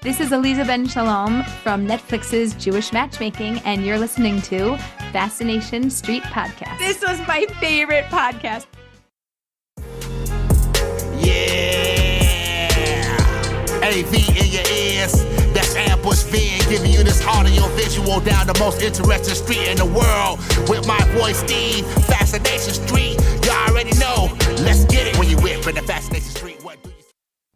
This is Aleeza Ben Shalom from Netflix's Jewish Matchmaking, and you're listening to Fascination Street podcast. This was my favorite podcast. Yeah, AV in your ears. That's Ambush Being giving you this audio visual down the most interesting street in the world with my boy Steve. Fascination Street, you already know. Let's get it when you whip in the Fascination Street. What do you?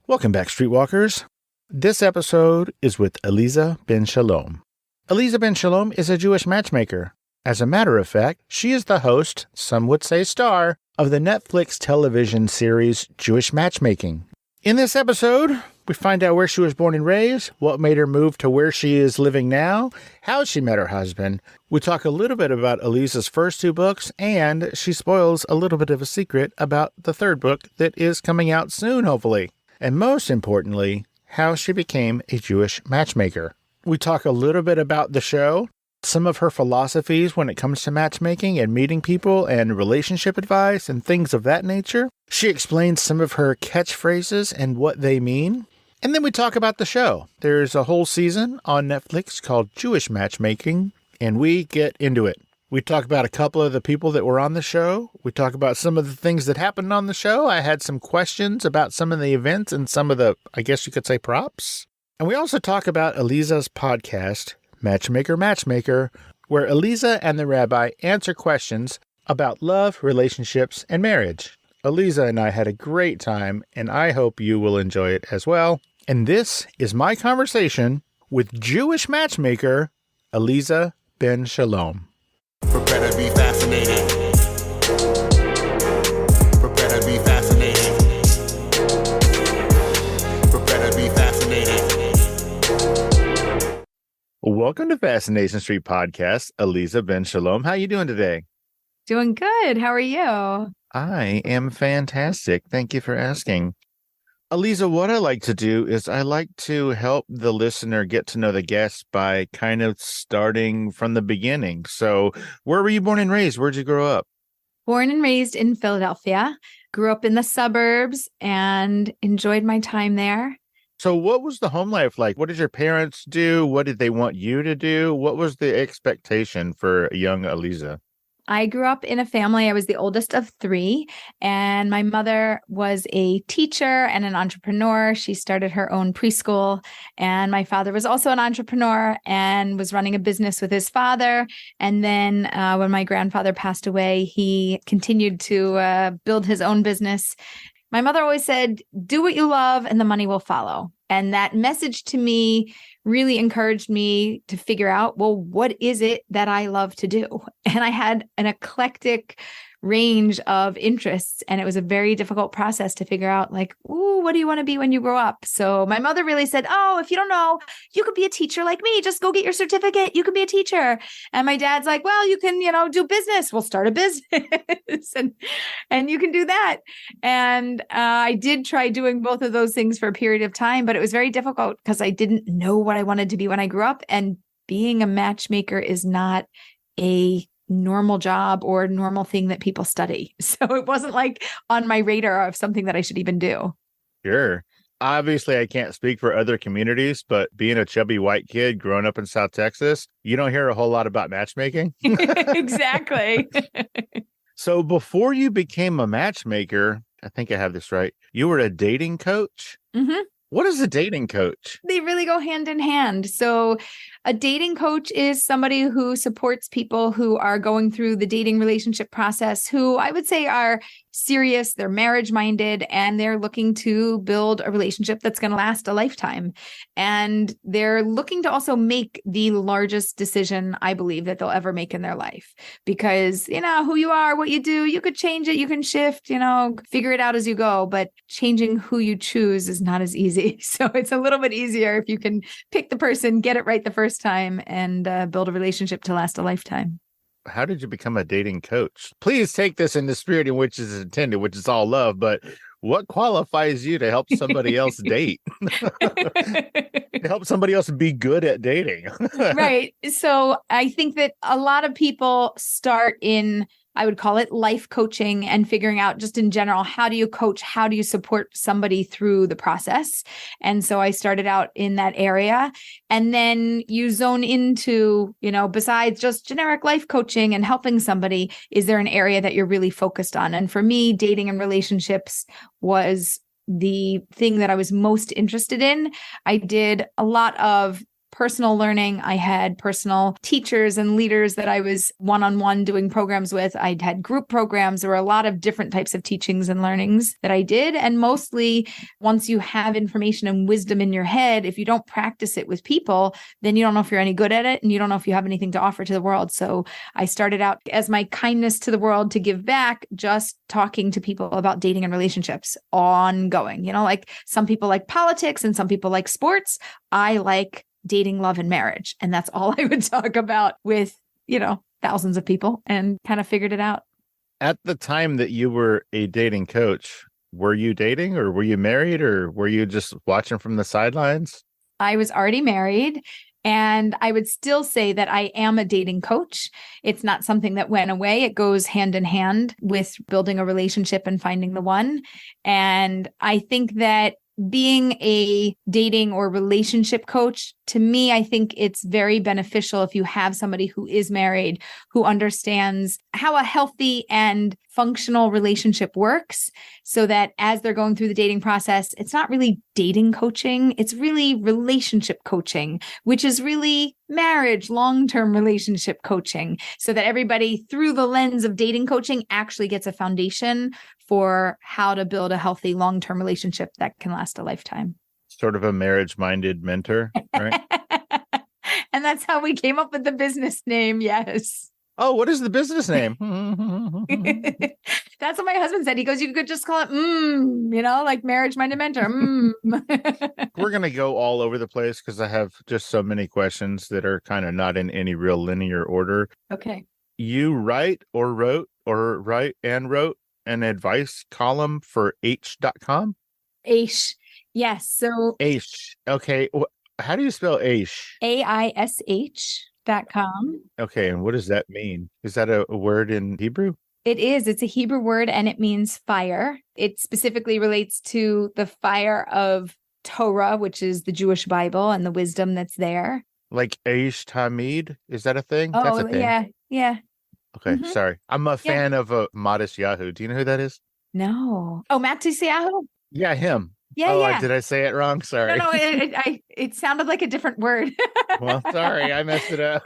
Welcome back, Streetwalkers. This episode is with Aleeza Ben Shalom. Aleeza Ben Shalom is a Jewish matchmaker. As a matter of fact, she is the host, some would say star, of the Netflix television series Jewish Matchmaking. In this episode, we find out where she was born and raised, what made her move to where she is living now, how she met her husband. We talk a little bit about Aleeza's first two books, and she spoils a little bit of a secret about the third book that is coming out soon, hopefully. And most importantly, how she became a Jewish matchmaker. We talk a little bit about the show, some of her philosophies when it comes to matchmaking and meeting people and relationship advice and things of that nature. She explains some of her catchphrases and what they mean. And then we talk about the show. There's a whole season on Netflix called Jewish Matchmaking, and we get into it. We talk about a couple of the people that were on the show. We talk about some of the things that happened on the show. I had some questions about some of the events and some of the, I guess you could say, props. And we also talk about Aleeza's podcast, Matchmaker, where Aleeza and the Rabbi answer questions about love, relationships, and marriage. Aleeza and I had a great time, and I hope you will enjoy it as well. And this is my conversation with Jewish matchmaker, Aleeza Ben Shalom. Prepare to be fascinated. Prepare to be fascinated. Prepare to be fascinated. Welcome to Fascination Street podcast, Aleeza Ben Shalom. How are you doing today? Doing good. How are you? I am fantastic. Thank you for asking. Aleeza, what I like to do is I like to help the listener get to know the guest by kind of starting from the beginning. So where were you born and raised? Where'd you grow up? Born and raised in Philadelphia. Grew up in the suburbs and enjoyed my time there. So what was the home life like? What did your parents do? What did they want you to do? What was the expectation for young Aleeza? I grew up in a family. I was the oldest of three, and my mother was a teacher and an entrepreneur. She started her own preschool, and my father was also an entrepreneur and was running a business with his father. And then when my grandfather passed away, he continued to build his own business. My mother always said, do what you love and the money will follow. And that message to me really encouraged me to figure out, well, what is it that I love to do? And I had an eclectic range of interests, and it was a very difficult process to figure out, like, ooh, what do you want to be when you grow up? So my mother really said, oh, if you don't know, you could be a teacher like me. Just go get your certificate. You could be a teacher. And my dad's like, well, you can, do business. We'll start a business and you can do that. And I did try doing both of those things for a period of time, but it was very difficult because I didn't know what I wanted to be when I grew up. And being a matchmaker is not a normal job or normal thing that people study. So it wasn't like on my radar of something that I should even do. Sure. Obviously, I can't speak for other communities, but being a chubby white kid growing up in South Texas, you don't hear a whole lot about matchmaking. Exactly. So before you became a matchmaker, I think I have this right, you were a dating coach? Mm-hmm. What is a dating coach? They really go hand in hand. So a dating coach is somebody who supports people who are going through the dating relationship process, who I would say are serious, they're marriage minded, and they're looking to build a relationship that's going to last a lifetime. And they're looking to also make the largest decision, I believe, that they'll ever make in their life. Because, who you are, what you do, you could change it, you can shift, figure it out as you go. But changing who you choose is not as easy. So it's a little bit easier if you can pick the person, get it right the first time, and build a relationship to last a lifetime. How did you become a dating coach? Please take this in the spirit in which is intended, which is all love, but what qualifies you to help somebody else date? To help somebody else be good at dating? Right. So I think that a lot of people start in I would call it life coaching, and figuring out just in general, how do you coach? How do you support somebody through the process? And so I started out in that area. And then you zone into, besides just generic life coaching and helping somebody, is there an area that you're really focused on? And for me, dating and relationships was the thing that I was most interested in. I did a lot of personal learning. I had personal teachers and leaders that I was one-on-one doing programs with. I'd had group programs. There were a lot of different types of teachings and learnings that I did. And mostly, once you have information and wisdom in your head, if you don't practice it with people, then you don't know if you're any good at it, and you don't know if you have anything to offer to the world. So I started out as my kindness to the world to give back, just talking to people about dating and relationships ongoing. Like some people like politics and some people like sports. I like dating, love, and marriage. And that's all I would talk about with, thousands of people, and kind of figured it out. At the time that you were a dating coach, were you dating, or were you married, or were you just watching from the sidelines? I was already married, and I would still say that I am a dating coach. It's not something that went away. It goes hand in hand with building a relationship and finding the one. And I think that being a dating or relationship coach, to me, I think it's very beneficial if you have somebody who is married, who understands how a healthy and functional relationship works, so that as they're going through the dating process, it's not really dating coaching, it's really relationship coaching, which is really marriage, long-term relationship coaching, so that everybody through the lens of dating coaching actually gets a foundation for how to build a healthy long-term relationship that can last a lifetime. Sort of a marriage-minded mentor, right? And that's how we came up with the business name. Yes. Oh, what is the business name? That's what my husband said. He goes, you could just call it, like marriage-minded mentor. We're going to go all over the place because I have just so many questions that are kind of not in any real linear order. Okay. You write or wrote an advice column for H.com? Aish. Yes. So Aish. Okay. How do you spell Aish? AISH.com. Okay. And what does that mean? Is that a word in Hebrew? It is. It's a Hebrew word, and it means fire. It specifically relates to the fire of Torah, which is the Jewish Bible, and the wisdom that's there. Like Aish Tamid? Is that a thing? Oh, That's a thing. yeah. Yeah. Okay. Sorry. I'm a fan of Modest Yahoo. Do you know who that is? No. Oh, Matt Yahoo? Yeah, him. Yeah, oh, yeah. Did I say it wrong? Sorry. No, it sounded like a different word. Well, sorry, I messed it up.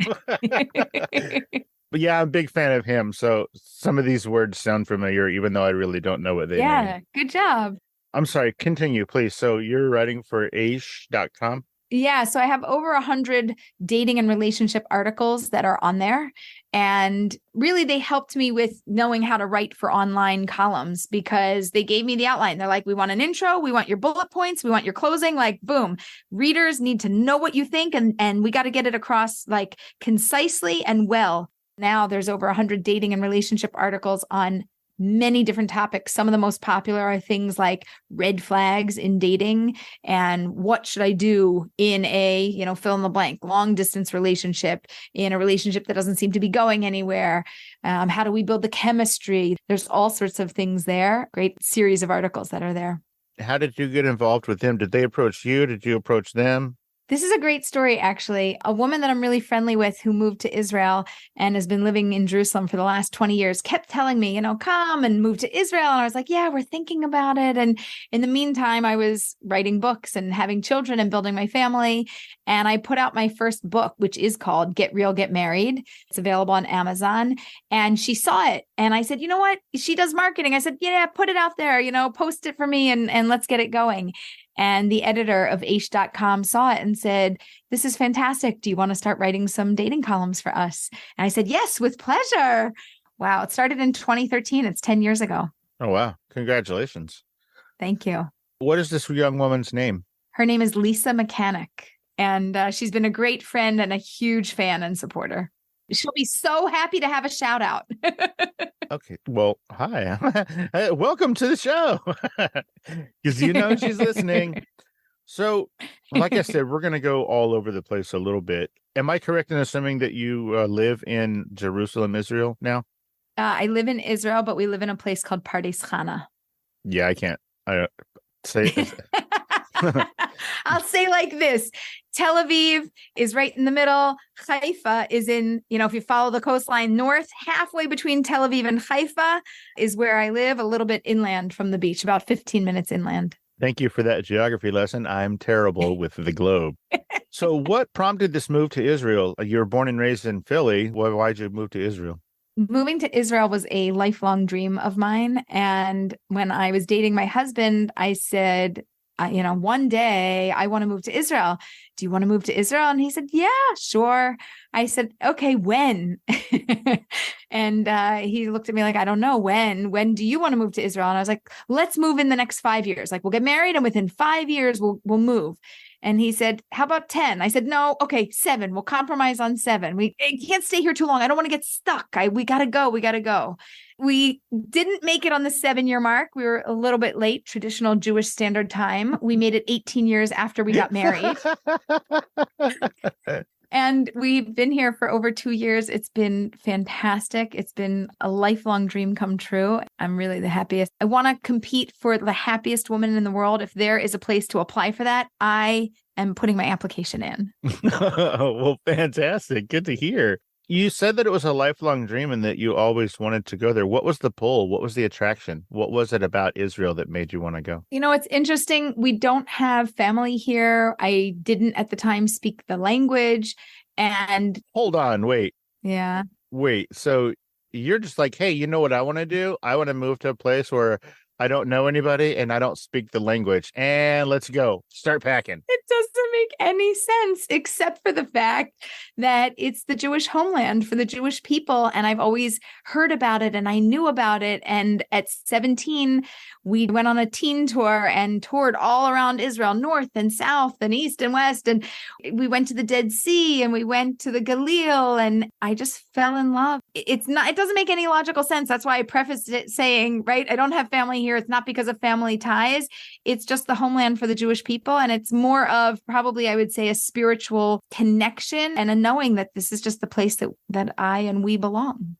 But yeah, I'm a big fan of him. So some of these words sound familiar, even though I really don't know what they mean. Yeah, good job. I'm sorry. Continue, please. So you're writing for Aish.com? Yeah, so I have over 100 dating and relationship articles that are on there. And really, they helped me with knowing how to write for online columns, because they gave me the outline. They're like, we want an intro, we want your bullet points, we want your closing, like, boom. Readers need to know what you think, and we got to get it across like concisely and well. Now there's over 100 dating and relationship articles on many different topics. Some of the most popular are things like red flags in dating, and what should I do in a, fill in the blank, long distance relationship, in a relationship that doesn't seem to be going anywhere. How do we build the chemistry? There's all sorts of things there. Great series of articles that are there. How did you get involved with them? Did they approach you? Did you approach them? This is a great story, actually. A woman that I'm really friendly with who moved to Israel and has been living in Jerusalem for the last 20 years kept telling me, come and move to Israel. And I was like, yeah, we're thinking about it. And in the meantime, I was writing books and having children and building my family. And I put out my first book, which is called Get Real, Get Married. It's available on Amazon. And she saw it. And I said, you know what? She does marketing. I said, yeah, put it out there, post it for me and let's get it going. And the editor of Aish.com saw it and said, this is fantastic. Do you want to start writing some dating columns for us? And I said, yes, with pleasure. Wow. It started in 2013. It's 10 years ago. Oh, wow. Congratulations. Thank you. What is this young woman's name? Her name is Lisa Mechanic. And she's been a great friend and a huge fan and supporter. She'll be so happy to have a shout out. Okay. Well, hi. Welcome to the show. Because she's listening. So, like I said, we're going to go all over the place a little bit. Am I correct in assuming that you live in Jerusalem, Israel now? I live in Israel, but we live in a place called Pardes Chana. Yeah, I can't. I say I'll say like this. Tel Aviv is right in the middle. Haifa is in, if you follow the coastline north, halfway between Tel Aviv and Haifa is where I live, a little bit inland from the beach, about 15 minutes inland. Thank you for that geography lesson. I'm terrible with the globe. So what prompted this move to Israel? You were born and raised in Philly. Why'd you move to Israel? Moving to Israel was a lifelong dream of mine. And when I was dating my husband, I said, one day I want to move to Israel. Do you want to move to Israel? And he said, yeah, sure. I said, okay, when? And he looked at me like, I don't know when do you want to move to Israel? And I was like, let's move in the next 5 years. Like, we'll get married and within 5 years we'll move. And he said, how about 10? I said, no, okay, 7. We'll compromise on 7. We can't stay here too long. I don't want to get stuck. We got to go. We didn't make it on the 7-year mark. We were a little bit late, traditional Jewish standard time. We made it 18 years after we got married. And we've been here for over 2 years. It's been fantastic. It's been a lifelong dream come true. I'm really the happiest. I want to compete for the happiest woman in the world. If there is a place to apply for that, I am putting my application in. Well, fantastic. Good to hear. You said that it was a lifelong dream and that you always wanted to go there. What was the pull? What was the attraction? What was it about Israel that made you want to go? It's interesting. We don't have family here. I didn't at the time speak the language. And hold on, wait. Yeah. Wait. So you're just like, hey, you know what I want to do? I want to move to a place where I don't know anybody and I don't speak the language. And let's go. Start packing. It doesn't make any sense except for the fact that it's the Jewish homeland for the Jewish people. And I've always heard about it and I knew about it. And at 17, we went on a teen tour and toured all around Israel, north and south and east and west. And we went to the Dead Sea and we went to the Galil and I just fell in love. It doesn't make any logical sense. That's why I prefaced it saying, right, I don't have family here. It's not because of family ties. It's just the homeland for the Jewish people. And it's more of probably, I would say, a spiritual connection and a knowing that this is just the place that I and we belong.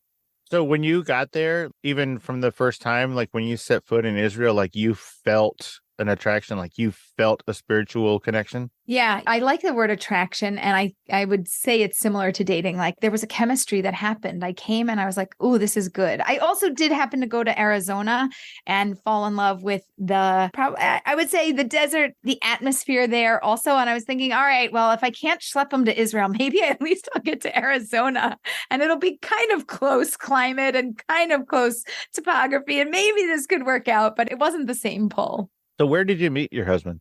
So when you got there, even from the first time, like when you set foot in Israel, like you felt an attraction, like you felt a spiritual connection? Yeah, I like the word attraction. And I would say it's similar to dating. Like there was a chemistry that happened. I came and I was like, oh, this is good. I also did happen to go to Arizona and fall in love with I would say the desert, the atmosphere there also. And I was thinking, all right, well, if I can't schlep them to Israel, maybe at least I'll get to Arizona and it'll be kind of close climate and kind of close topography. And maybe this could work out, but it wasn't the same pull. So where did you meet your husband?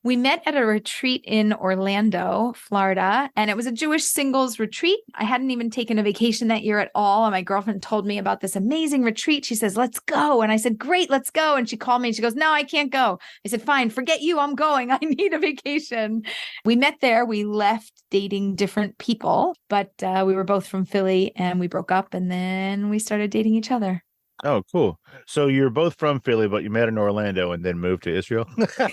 We met at a retreat in Orlando, Florida, and it was a Jewish singles retreat. I hadn't even taken a vacation that year at all. And my girlfriend told me about this amazing retreat. She says, let's go. And I said, great, let's go. And she called me and she goes, no, I can't go. I said, fine, forget you. I'm going. I need a vacation. We met there. We left dating different people, but we were both from Philly and we broke up and then we started dating each other. Oh, cool. So you're both from Philly, but you met in Orlando and then moved to Israel? But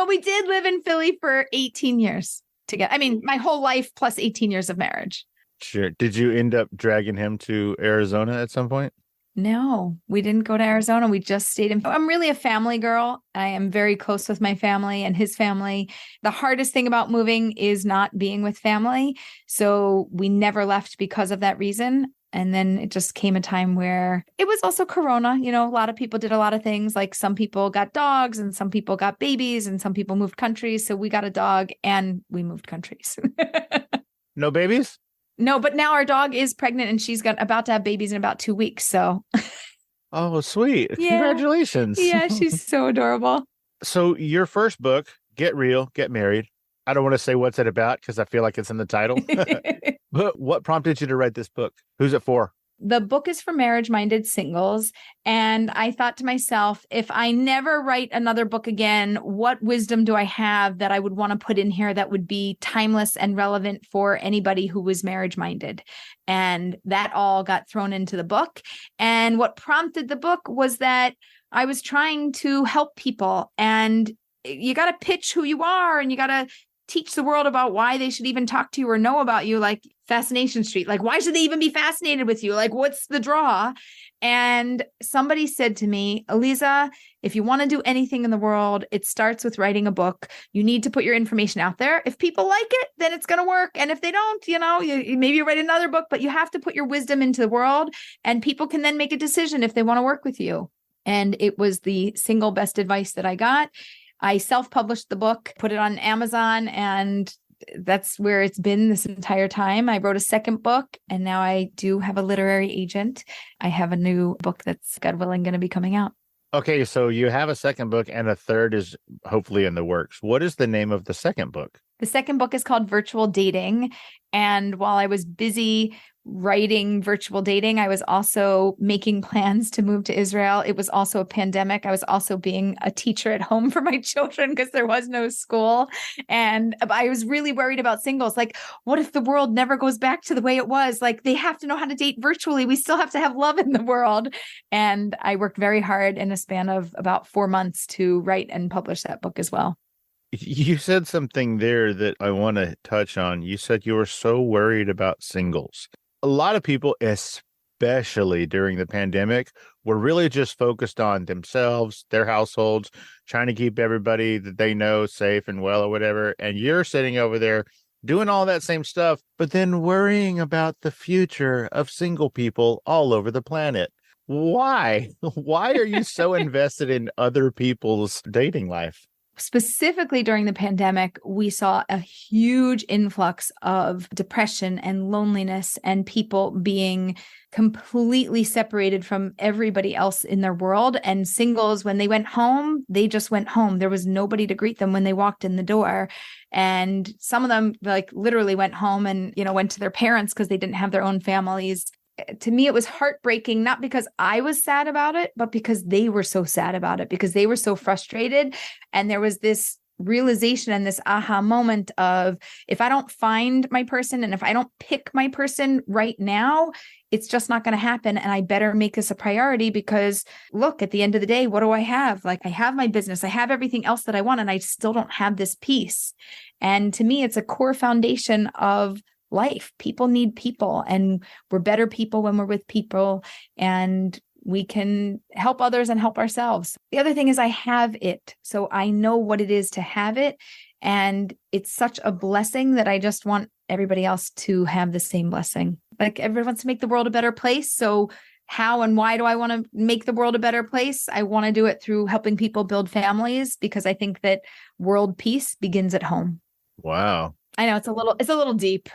we did live in Philly for 18 years together. I mean, my whole life plus 18 years of marriage. Sure. Did you end up dragging him to Arizona at some point? No, we didn't go to Arizona. We just stayed in. I'm really a family girl. I am very close with my family and his family. The hardest thing about moving is not being with family. So we never left because of that reason. And then it just came a time where it was also Corona. A lot of people did a lot of things. Like some people got dogs and some people got babies and some people moved countries. So we got a dog and we moved countries. No babies? No, but now our dog is pregnant and she's about to have babies in about 2 weeks. So. Oh, sweet. Yeah. Congratulations. Yeah, she's so adorable. So your first book, Get Real, Get Married. I don't want to say what's it about because I feel like it's in the title. But what prompted you to write this book? Who's it for? The book is for marriage-minded singles. And I thought to myself, if I never write another book again, what wisdom do I have that I would want to put in here that would be timeless and relevant for anybody who was marriage-minded? And that all got thrown into the book. And what prompted the book was that I was trying to help people. And you got to pitch who you are and you got to teach the world about why they should even talk to you or know about you, like Fascination Street. Like, why should they even be fascinated with you? Like, what's the draw? And somebody said to me, Aleeza, if you want to do anything in the world, it starts with writing a book. You need to put your information out there. If people like it, then it's going to work. And if they don't, maybe you write another book, but you have to put your wisdom into the world, and people can then make a decision if they want to work with you. And it was the single best advice that I got. I self-published the book, put it on Amazon, and that's where it's been this entire time. I wrote a second book, and now I do have a literary agent. I have a new book that's, God willing, going to be coming out. Okay, so you have a second book and a third is hopefully in the works. What is the name of the second book? The second book is called Virtual Dating. And while I was busy writing Virtual Dating, I was also making plans to move to Israel. It was also a pandemic. I was also being a teacher at home for my children because there was no school. And I was really worried about singles. Like, what if the world never goes back to the way it was? Like, they have to know how to date virtually. We still have to have love in the world. And I worked very hard in a span of about 4 months to write and publish that book as well. You said something there that I want to touch on. You said you were so worried about singles. A lot of people, especially during the pandemic, were really just focused on themselves, their households, trying to keep everybody that they know safe and well or whatever. And you're sitting over there doing all that same stuff, but then worrying about the future of single people all over the planet. Why? Why are you so invested in other people's dating life? Specifically during the pandemic, we saw a huge influx of depression and loneliness and people being completely separated from everybody else in their world. And singles, when they went home, they just went home. There was nobody to greet them when they walked in the door. And some of them like literally went home and, went to their parents because they didn't have their own families. To me, it was heartbreaking, not because I was sad about it, but because they were so sad about it, because they were so frustrated. And there was this realization and this aha moment of, if I don't find my person and if I don't pick my person right now, it's just not going to happen. And I better make this a priority because look, at the end of the day, what do I have? Like, I have my business, I have everything else that I want, and I still don't have this piece. And to me, it's a core foundation of life. People need people, and we're better people when we're with people, and we can help others and help ourselves. The other thing is I have it. So I know what it is to have it. And it's such a blessing that I just want everybody else to have the same blessing. Like, everyone wants to make the world a better place. So how and why do I want to make the world a better place? I want to do it through helping people build families, because I think that world peace begins at home. Wow. I know it's a little deep.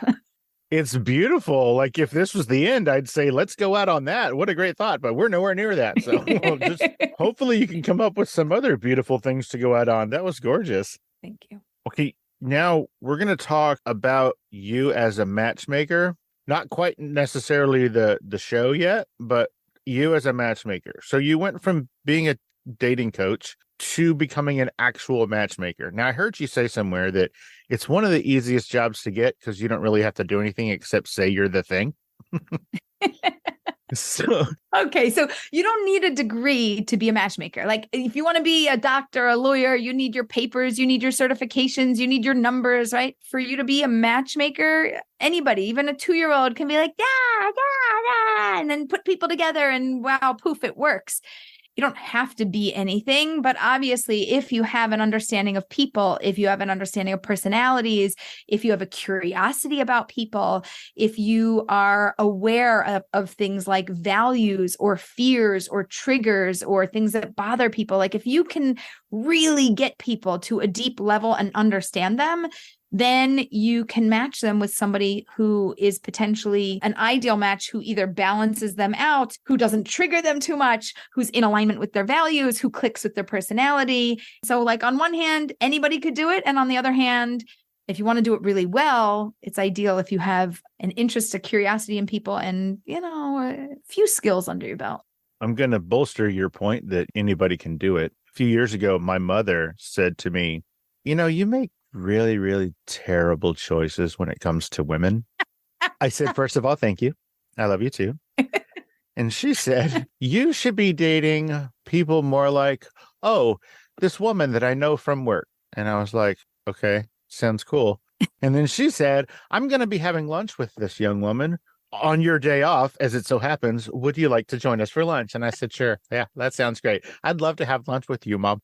It's beautiful. Like, if this was the end, I'd say, let's go out on that. What a great thought. But we're nowhere near that. So just hopefully you can come up with some other beautiful things to go out on. That was gorgeous. Thank you. Okay. Now we're going to talk about you as a matchmaker. Not quite necessarily the show yet, but you as a matchmaker. So you went from being a dating coach to becoming an actual matchmaker. Now, I heard you say somewhere that it's one of the easiest jobs to get because you don't really have to do anything except say you're the thing. Okay, so you don't need a degree to be a matchmaker. Like, if you want to be a doctor, a lawyer, you need your papers, you need your certifications, you need your numbers, right? For you to be a matchmaker, anybody, even a 2-year-old can be like, yeah, and then put people together and wow, poof, it works. You don't have to be anything, but obviously, if you have an understanding of people, if you have an understanding of personalities, if you have a curiosity about people, if you are aware of things like values or fears or triggers or things that bother people, like if you can really get people to a deep level and understand them, then you can match them with somebody who is potentially an ideal match, who either balances them out, who doesn't trigger them too much, who's in alignment with their values, who clicks with their personality. So like, on one hand, anybody could do it. And on the other hand, if you want to do it really well, it's ideal if you have an interest, a curiosity in people, and, a few skills under your belt. I'm going to bolster your point that anybody can do it. A few years ago, my mother said to me, you make really, really terrible choices when it comes to women. I said, first of all, thank you. I love you too. And she said, you should be dating people more like, oh, this woman that I know from work. And I was like, okay. Sounds cool. And then she said, I'm going to be having lunch with this young woman on your day off, as it so happens. Would you like to join us for lunch? And I said, sure. Yeah, that sounds great. I'd love to have lunch with you, Mom.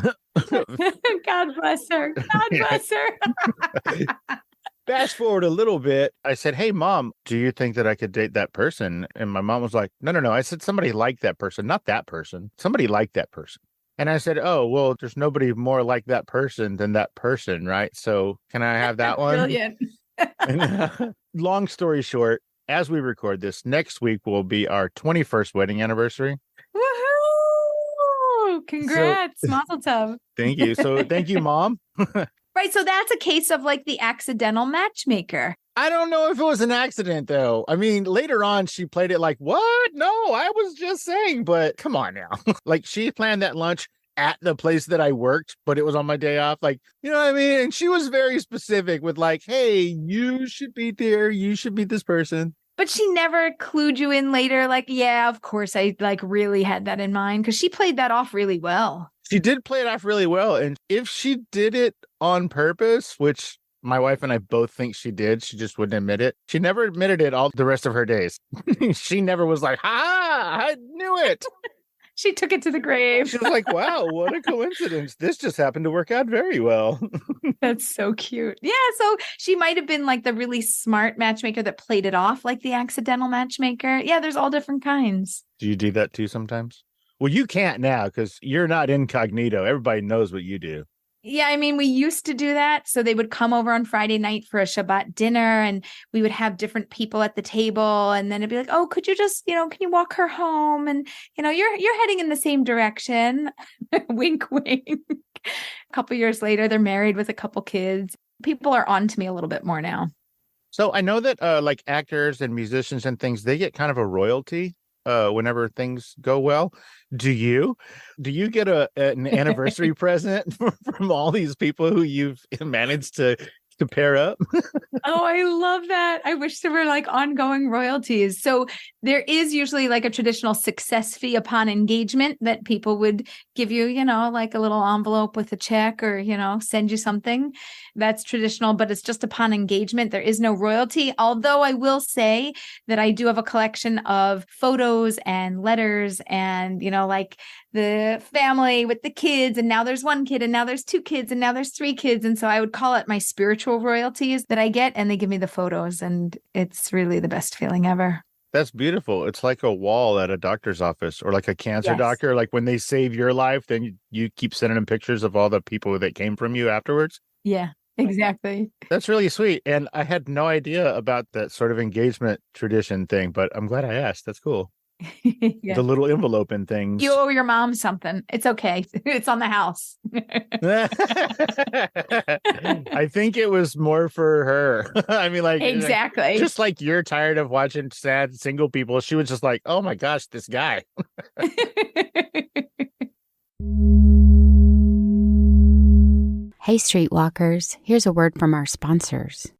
God bless her. God bless her. Fast forward a little bit. I said, hey, Mom, do you think that I could date that person? And my mom was like, no. I said, somebody like that person, not that person. Somebody like that person. And I said, oh, well, there's nobody more like that person than that person, right? So can I have that one? Brilliant. And, long story short, as we record this, next week will be our 21st wedding anniversary. Woohoo! Congrats, Mazel Tov. Thank you. So thank you, Mom. Right. So that's a case of like the accidental matchmaker. I don't know if it was an accident, though. I mean, later on, she played it like, what? No, I was just saying, but come on now. Like, she planned that lunch at the place that I worked, but it was on my day off. Like, you know what I mean? And she was very specific with like, hey, you should be there. You should meet this person. But she never clued you in later. Like, yeah, of course, I like really had that in mind because she played that off really well. She did play it off really well. And if she did it on purpose, which my wife and I both think she did, she just wouldn't admit it. She never admitted it all the rest of her days. She never was like, ha, I knew it. She took it to the grave. She was like, wow, what a coincidence. This just happened to work out very well. That's so cute. Yeah. So she might have been like the really smart matchmaker that played it off like the accidental matchmaker. Yeah. There's all different kinds. Do you do that too sometimes? Well, you can't now because you're not incognito. Everybody knows what you do. Yeah, I mean, we used to do that. So they would come over on Friday night for a Shabbat dinner and we would have different people at the table. And then it'd be like, oh, could you just, can you walk her home? And, you're heading in the same direction. Wink, wink. A couple years later, they're married with a couple kids. People are on to me a little bit more now. So I know that like actors and musicians and things, they get kind of a royalty whenever things go well. Do you get an anniversary present from all these people who you've managed to pair up? Oh, I love that. I wish there were like ongoing royalties. So there is usually like a traditional success fee upon engagement that people would give you, like a little envelope with a check or, send you something. That's traditional, but it's just upon engagement. There is no royalty. Although I will say that I do have a collection of photos and letters and, like the family with the kids. And now there's one kid and now there's two kids and now there's three kids. And so I would call it my spiritual royalties that I get. And they give me the photos and it's really the best feeling ever. That's beautiful. It's like a wall at a doctor's office or like a cancer doctor. Like when they save your life, then you keep sending them pictures of all the people that came from you afterwards. Yeah, exactly. That's really sweet. And I had no idea about that sort of engagement tradition thing, but I'm glad I asked. That's cool. Yeah. The little envelope and things. You owe your mom something. It's okay. It's on the house. I think it was more for her. I mean, like, exactly. Just like you're tired of watching sad single people. She was just like, oh my gosh, this guy. Hey, Streetwalkers. Here's a word from our sponsors.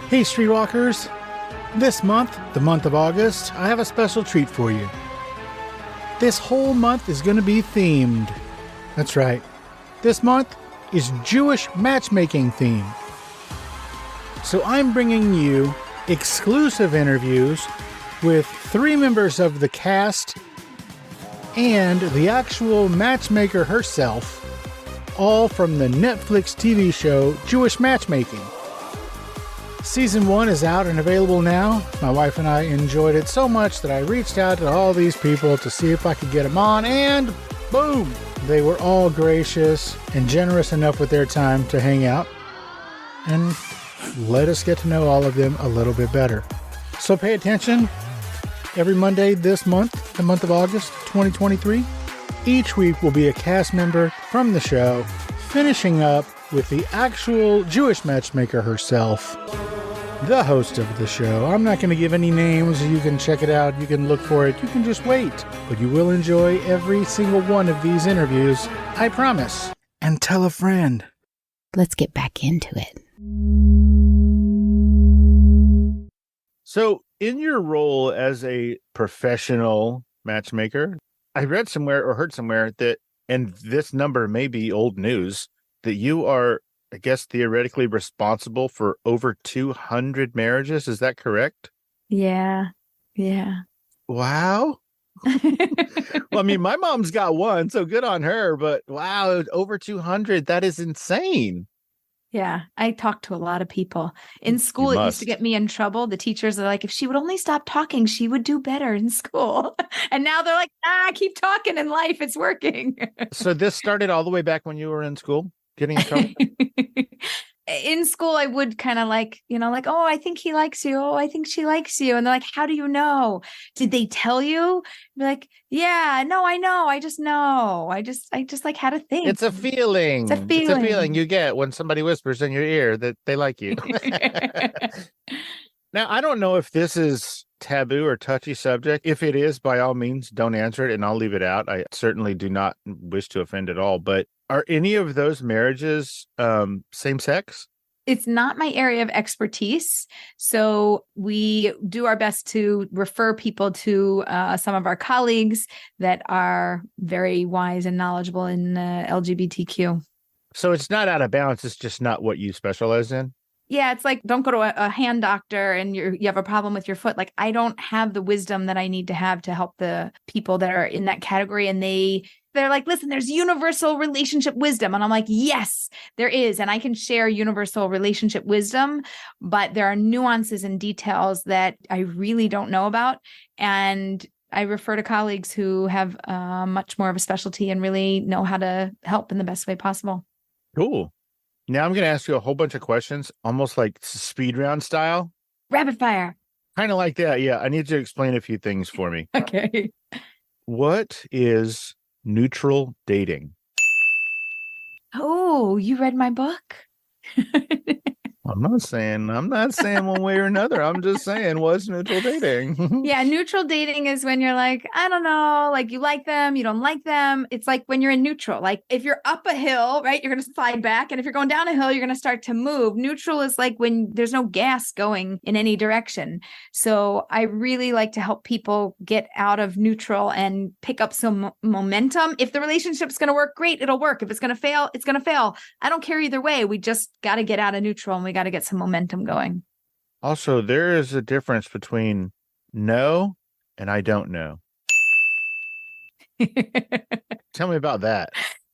Hey, Streetwalkers. This month, the month of August, I have a special treat for you. This whole month is going to be themed. That's right. This month is Jewish matchmaking theme. So I'm bringing you exclusive interviews with 3 members of the cast and the actual matchmaker herself, all from the Netflix TV show Jewish Matchmaking. Season 1 is out and available now. My wife and I enjoyed it so much that I reached out to all these people to see if I could get them on, and boom! They were all gracious and generous enough with their time to hang out and let us get to know all of them a little bit better. So pay attention. Every Monday this month, the month of August 2023, each week will be a cast member from the show, finishing up with the actual Jewish matchmaker herself. the host of the show. I'm not going to give any names. You can check it out. You can look for it. You can just wait. But you will enjoy every single one of these interviews. I promise. And tell a friend. Let's get back into it. So, in your role as a professional matchmaker, I read somewhere or heard somewhere that, and this number may be old news, that you are, I guess, theoretically responsible for over 200 marriages. Is that correct? Yeah. Wow. Well, I mean, my mom's got one, so good on her. But wow, over 200. That is insane. Yeah, I talk to a lot of people. In school, it used to get me in trouble. The teachers are like, if she would only stop talking, she would do better in school. And now they're like, keep talking in life. It's working. So this started all the way back when you were in school, getting in trouble? In school, I would kind of like, oh, I think he likes you. Oh, I think she likes you. And they're like, how do you know? Did they tell you? Be like, yeah, no, I know. I just know. I just like had a thing. It's a feeling. It's a feeling. It's a feeling you get when somebody whispers in your ear that they like you. Now, I don't know if this is taboo or touchy subject. If it is, by all means, don't answer it and I'll leave it out. I certainly do not wish to offend at all. But are any of those marriages same sex? It's not my area of expertise. So we do our best to refer people to some of our colleagues that are very wise and knowledgeable in LGBTQ. So it's not out of bounds. It's just not what you specialize in? Yeah, it's like, don't go to a hand doctor and you have a problem with your foot. Like, I don't have the wisdom that I need to have to help the people that are in that category. And they're like, listen, there's universal relationship wisdom. And I'm like, yes, there is. And I can share universal relationship wisdom, but there are nuances and details that I really don't know about. And I refer to colleagues who have much more of a specialty and really know how to help in the best way possible. Cool. Now I'm going to ask you a whole bunch of questions, almost like speed round style. Rapid fire. Kind of like that. Yeah. I need you to explain a few things for me. Okay. What is neutral dating? Oh, you read my book? I'm not saying one way or another. I'm just saying, what's neutral dating? Yeah, neutral dating is when you're like, I don't know, like you like them, you don't like them. It's like when you're in neutral, like if you're up a hill, right, you're going to slide back. And if you're going down a hill, you're going to start to move. Neutral is like when there's no gas going in any direction. So I really like to help people get out of neutral and pick up some momentum. If the relationship's going to work, great, it'll work. If it's going to fail, it's going to fail. I don't care either way. We just got to get out of neutral and we got to get some momentum going. Also, there is a difference between no and I don't know. Tell me about that.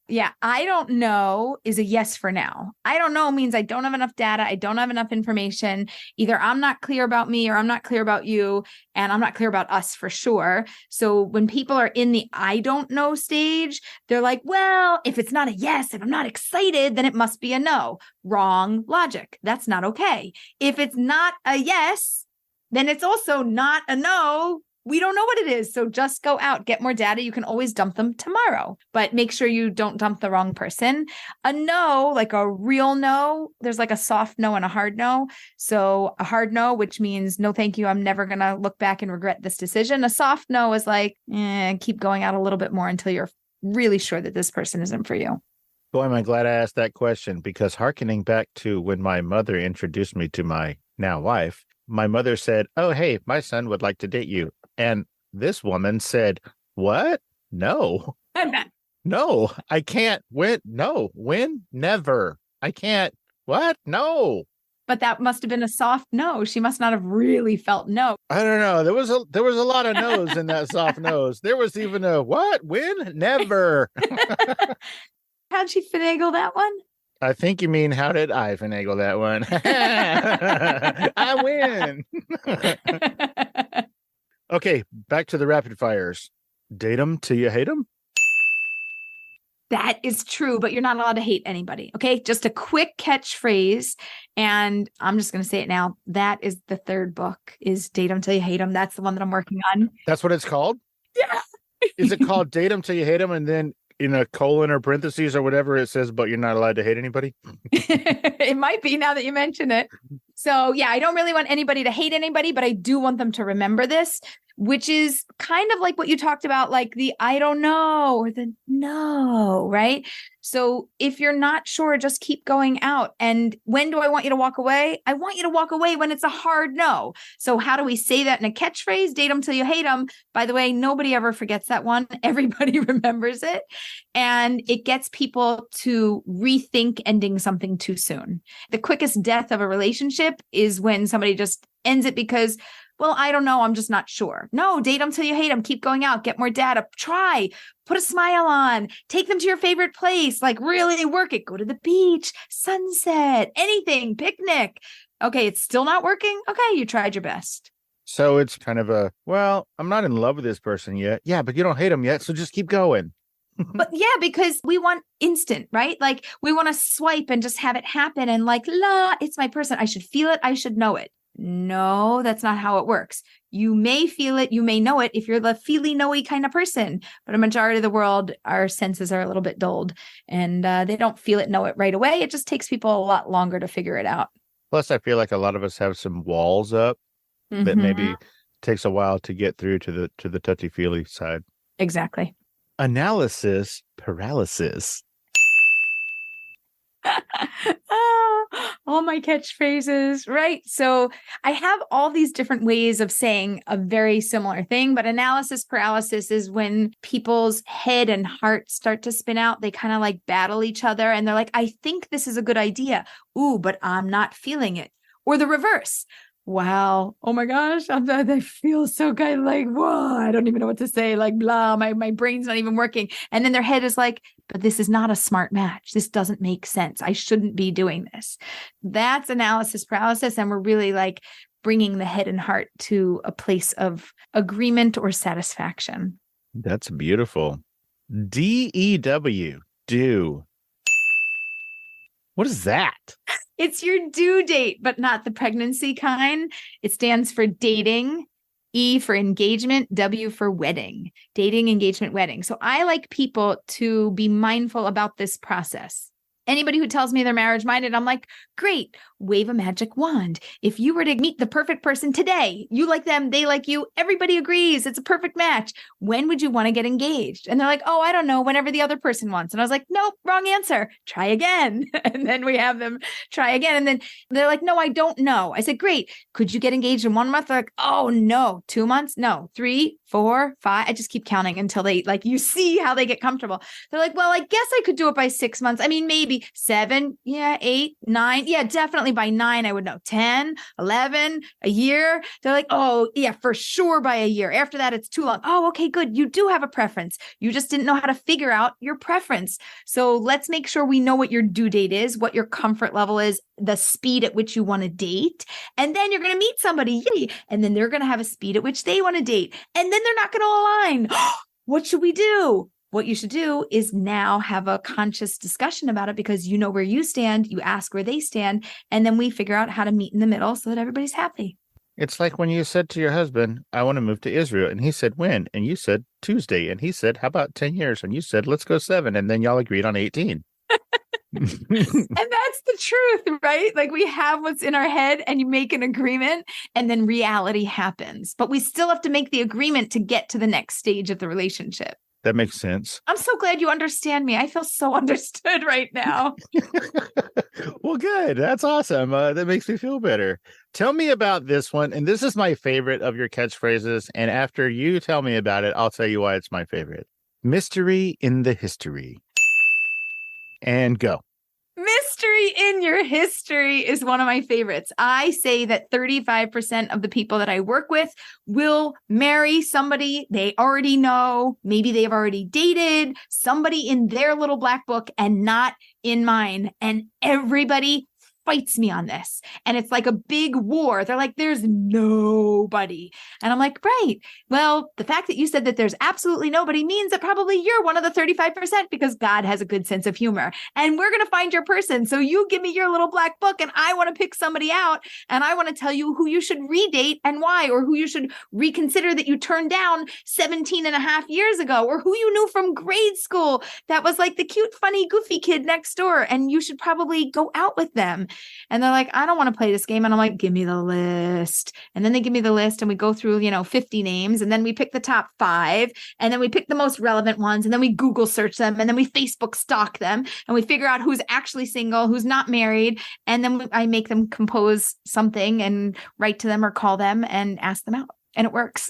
Yeah, I don't know is a yes for now. I don't know means I don't have enough data. I don't have enough information. Either I'm not clear about me or I'm not clear about you, and I'm not clear about us for sure. So when people are in the I don't know stage, they're like, well, if it's not a yes, if I'm not excited, then it must be a no. Wrong logic. That's not okay. If it's not a yes, then it's also not a no. We don't know what it is. So just go out, get more data. You can always dump them tomorrow, but make sure you don't dump the wrong person. A no, like a real no, there's like a soft no and a hard no. So a hard no, which means no, thank you. I'm never going to look back and regret this decision. A soft no is like, keep going out a little bit more until you're really sure that this person isn't for you. Boy, am I glad I asked that question, because hearkening back to when my mother introduced me to my now wife, my mother said, oh, hey, my son would like to date you. And this woman said, what? No. No, I can't. When? No. When? Never. I can't. What? No. But that must have been a soft no. She must not have really felt no. I don't know. There was a lot of no's in that soft nose. There was even a what? When? Never. How'd she finagle that one? I think you mean, how did I finagle that one? I win. Okay, back to the rapid fires. Date them till you hate them? That is true, but you're not allowed to hate anybody. Okay, just a quick catchphrase. And I'm just going to say it now. That is the third book, is Date them till you hate them. That's the one that I'm working on. That's what it's called? Yeah. Is it called Date them till you hate them, and then in a colon or parentheses or whatever it says, but you're not allowed to hate anybody? It might be, now that you mention it. So yeah, I don't really want anybody to hate anybody, but I do want them to remember this, which is kind of like what you talked about, like the I don't know or the no, right? So if you're not sure, just keep going out. And when do I want you to walk away? I want you to walk away when it's a hard no. So how do we say that in a catchphrase? Date them till you hate them. By the way, nobody ever forgets that one. Everybody remembers it. And it gets people to rethink ending something too soon. The quickest death of a relationship is when somebody just ends it because, well, I don't know. I'm just not sure. No, date them till you hate them. Keep going out. Get more data. Try. Put a smile on. Take them to your favorite place. Like really work it. Go to the beach, sunset, anything, picnic. Okay, it's still not working. Okay, you tried your best. So it's kind of well, I'm not in love with this person yet. Yeah, but you don't hate them yet. So just keep going. But yeah, because we want instant, right? Like we want to swipe and just have it happen. And like, it's my person. I should feel it. I should know it. No, that's not how it works. You may feel it, you may know it if you're the feely knowy kind of person, but a majority of the world, our senses are a little bit dulled and they don't feel it, know it right away. It just takes people a lot longer to figure it out. Plus, I feel like a lot of us have some walls up that maybe takes a while to get through to the touchy-feely side. Exactly. Analysis paralysis. All my catchphrases, right? So I have all these different ways of saying a very similar thing, but analysis paralysis is when people's head and heart start to spin out. They kind of like battle each other and they're like, I think this is a good idea. Ooh, but I'm not feeling it. Or the reverse. Wow. Oh my gosh. I feel so good. Like, whoa, I don't even know what to say. Like, blah, my brain's not even working. And then their head is like, but this is not a smart match. This doesn't make sense. I shouldn't be doing this. That's analysis paralysis. And we're really like bringing the head and heart to a place of agreement or satisfaction. That's beautiful. DEW, do. What is that? It's your due date, but not the pregnancy kind. It stands for dating, E for engagement, W for wedding, dating, engagement, wedding. So I like people to be mindful about this process. Anybody who tells me they're marriage minded, I'm like, great, wave a magic wand. If you were to meet the perfect person today, you like them, they like you, everybody agrees, it's a perfect match. When would you want to get engaged? And they're like, oh, I don't know, whenever the other person wants. And I was like, nope, wrong answer. Try again. And then we have them try again. And then they're like, no, I don't know. I said, great. Could you get engaged in 1 month? They're like, oh, no. 2 months? No. 3, 4, 5. I just keep counting until they like, you see how they get comfortable. They're like, well, I guess I could do it by 6 months. I mean, maybe 7. Yeah. 8, 9. Yeah, definitely by 9, I would know. 10, 11, a year. They're like, oh yeah, for sure by a year. After that, it's too long. Oh, okay, good. You do have a preference. You just didn't know how to figure out your preference. So let's make sure we know what your due date is, what your comfort level is, the speed at which you want to date. And then you're going to meet somebody. Yay. And then they're going to have a speed at which they want to date. And then they're not going to align. What should we do? What you should do is now have a conscious discussion about it because you know where you stand, you ask where they stand, and then we figure out how to meet in the middle so that everybody's happy. It's like when you said to your husband, I want to move to Israel. And he said, when? And you said, Tuesday. And he said, how about 10 years? And you said, let's go 7. And then y'all agreed on 18. And that's the truth, right? Like we have what's in our head and you make an agreement and then reality happens. But we still have to make the agreement to get to the next stage of the relationship. That makes sense. I'm so glad you understand me. I feel so understood right now. Well, good. That's awesome. That makes me feel better. Tell me about this one. And this is my favorite of your catchphrases. And after you tell me about it, I'll tell you why it's my favorite. Mystery in the history. And go. Mystery in your history is one of my favorites. I say that 35% of the people that I work with will marry somebody they already know. Maybe they've already dated somebody in their little black book and not in mine. And everybody fights me on this. And it's like a big war. They're like, there's nobody. And I'm like, right. Well, the fact that you said that there's absolutely nobody means that probably you're one of the 35% because God has a good sense of humor. And we're going to find your person. So you give me your little black book and I want to pick somebody out. And I want to tell you who you should redate and why, or who you should reconsider that you turned down 17 and a half years ago, or who you knew from grade school that was like the cute, funny, goofy kid next door. And you should probably go out with them. And they're like, I don't want to play this game. And I'm like, give me the list. And then they give me the list and we go through, 50 names. And then we pick the top 5. And then we pick the most relevant ones. And then we Google search them. And then we Facebook stalk them. And we figure out who's actually single, who's not married. And then I make them compose something and write to them or call them and ask them out. And it works.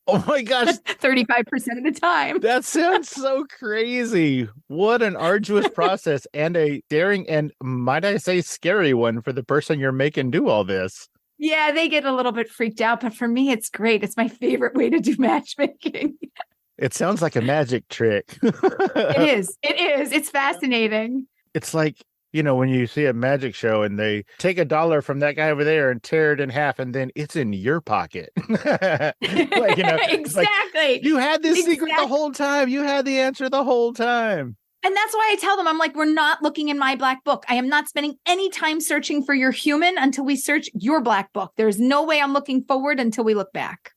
Oh my gosh. 35% of the time. That sounds so crazy. What an arduous process and a daring and, might I say, scary one for the person you're making do all this. Yeah, they get a little bit freaked out, but for me, it's great. It's my favorite way to do matchmaking. It sounds like a magic trick. It is. It's fascinating. It's like, when you see a magic show and they take $1 from that guy over there and tear it in half, and then it's in your pocket. Exactly. Like, you had this secret the whole time. You had the answer the whole time. And that's why I tell them, I'm like, we're not looking in my black book. I am not spending any time searching for your human until we search your black book. There's no way I'm looking forward until we look back.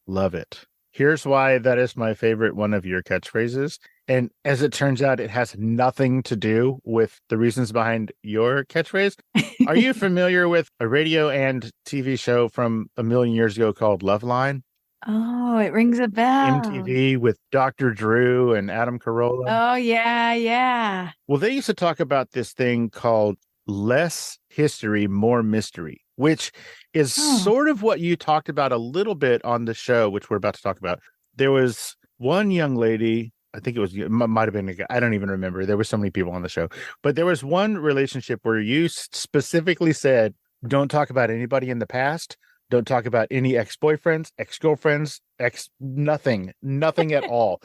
Love it. Here's why that is my favorite one of your catchphrases. And as it turns out, it has nothing to do with the reasons behind your catchphrase. Are you familiar with a radio and TV show from a million years ago called Loveline? Oh, it rings a bell. MTV with Dr. Drew and Adam Carolla. Oh, yeah. Well, they used to talk about this thing called less history, more mystery, which is sort of what you talked about a little bit on the show, which we're about to talk about. There was one young lady, I think it might have been a guy. I don't even remember. There were so many people on the show, but there was one relationship where you specifically said, don't talk about anybody in the past. Don't talk about any ex-boyfriends, ex-girlfriends, nothing at all.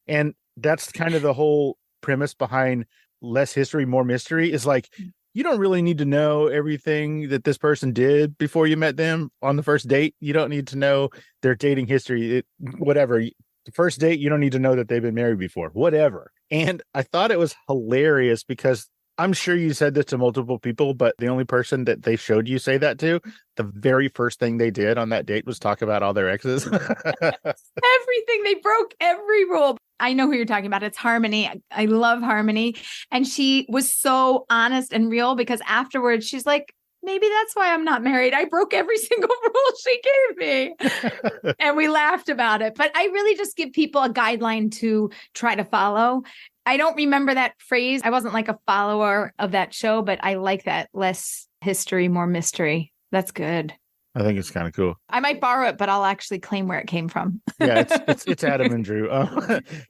And that's kind of the whole premise behind less history, more mystery, is like, you don't really need to know everything that this person did before you met them on the first date. You don't need to know their dating history, whatever. The first date, you don't need to know that they've been married before, whatever. And I thought it was hilarious because I'm sure you said this to multiple people, but the only person that they showed you say that to, the very first thing they did on that date was talk about all their exes. Everything. They broke every rule. I know who you're talking about. It's Harmony. I love Harmony. And she was so honest and real because afterwards she's like, maybe that's why I'm not married. I broke every single rule she gave me. And we laughed about it. But I really just give people a guideline to try to follow. I don't remember that phrase. I wasn't like a follower of that show, but I like that. Less history, more mystery. That's good. I think it's kind of cool. I might borrow it, but I'll actually claim where it came from. Yeah, it's Adam and Drew.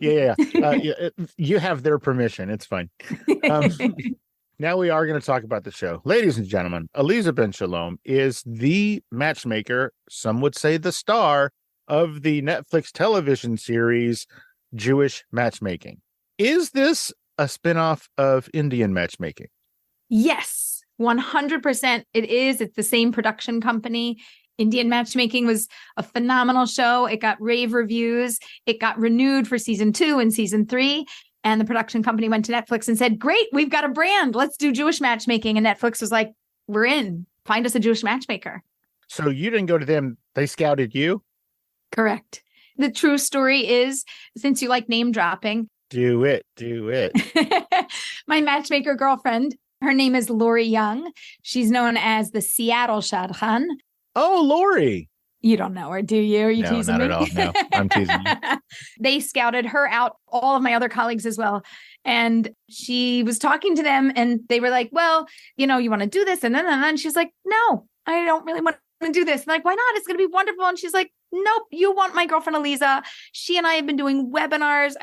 Yeah. You have their permission. It's fine. Now we are going to talk about the show. Ladies and gentlemen, Aleeza Ben Shalom is the matchmaker, some would say the star, of the Netflix television series Jewish Matchmaking. Is this a spinoff of Indian matchmaking? Yes, 100% it is. It's the same production company. Indian Matchmaking was a phenomenal show. It got rave reviews. It got renewed for season 2 and season 3. And the production company went to Netflix and said, great, we've got a brand. Let's do Jewish matchmaking. And Netflix was like, we're in. Find us a Jewish matchmaker. So you didn't go to them. They scouted you? Correct. The true story is, since you like name dropping. Do it. My matchmaker girlfriend, her name is Lori Young. She's known as the Seattle Shadchan. Oh, Lori. You don't know her, do you? Are you teasing me? No, not at all. No, I'm teasing you. They scouted her out, all of my other colleagues as well. And she was talking to them and they were like, well, you want to do this. And then she's like, no, I don't really want to do this. And like, why not? It's going to be wonderful. And she's like, nope, you want my girlfriend Aleeza. She and I have been doing webinars.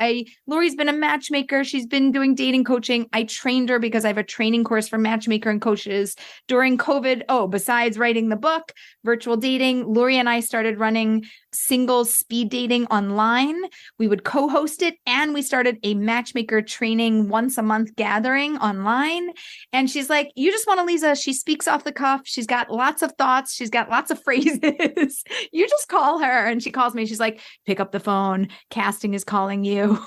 Lori's been a matchmaker. She's been doing dating coaching. I trained her because I have a training course for matchmaker and coaches during COVID. Oh, besides writing the book, virtual dating, Lori and I started running singles speed dating online. We would co-host it. And we started a matchmaker training once a month gathering online. And she's like, you just want Aleeza. She speaks off the cuff. She's got lots of thoughts. She's got lots of phrases. You just call her. And she calls me. She's like, pick up the phone. Casting is calling you.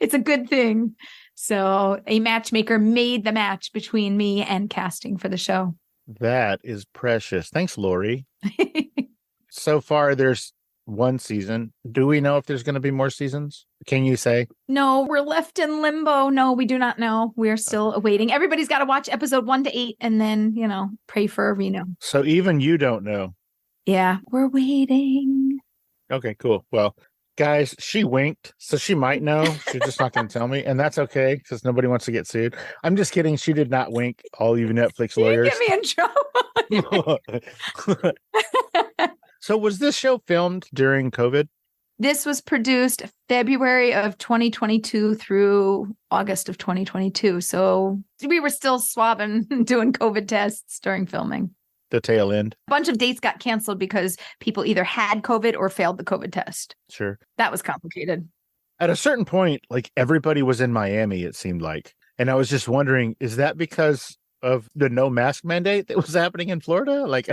It's a good thing. So a matchmaker made the match between me and casting for the show. That is precious. Thanks, Lori. So far, there's one season. Do we know if there's going to be more seasons? Can you say? No, we're left in limbo. No, we do not know. We're still awaiting. Everybody's got to watch episode 1 to 8 and then, pray for a Reno. So even you don't know. Yeah, we're waiting. Okay, cool. Well, guys, she winked, so she might know. She's just not going to tell me, and that's okay because nobody wants to get sued. I'm just kidding. She did not wink. All you Netflix lawyers. Get me in trouble. So was this show filmed during COVID? This was produced February of 2022 through August of 2022. So we were still swabbing, doing COVID tests during filming. The tail end. A bunch of dates got canceled because people either had COVID or failed the COVID test. Sure. That was complicated. At a certain point, like everybody was in Miami, it seemed like. And I was just wondering, is that because of the no mask mandate that was happening in Florida? Like,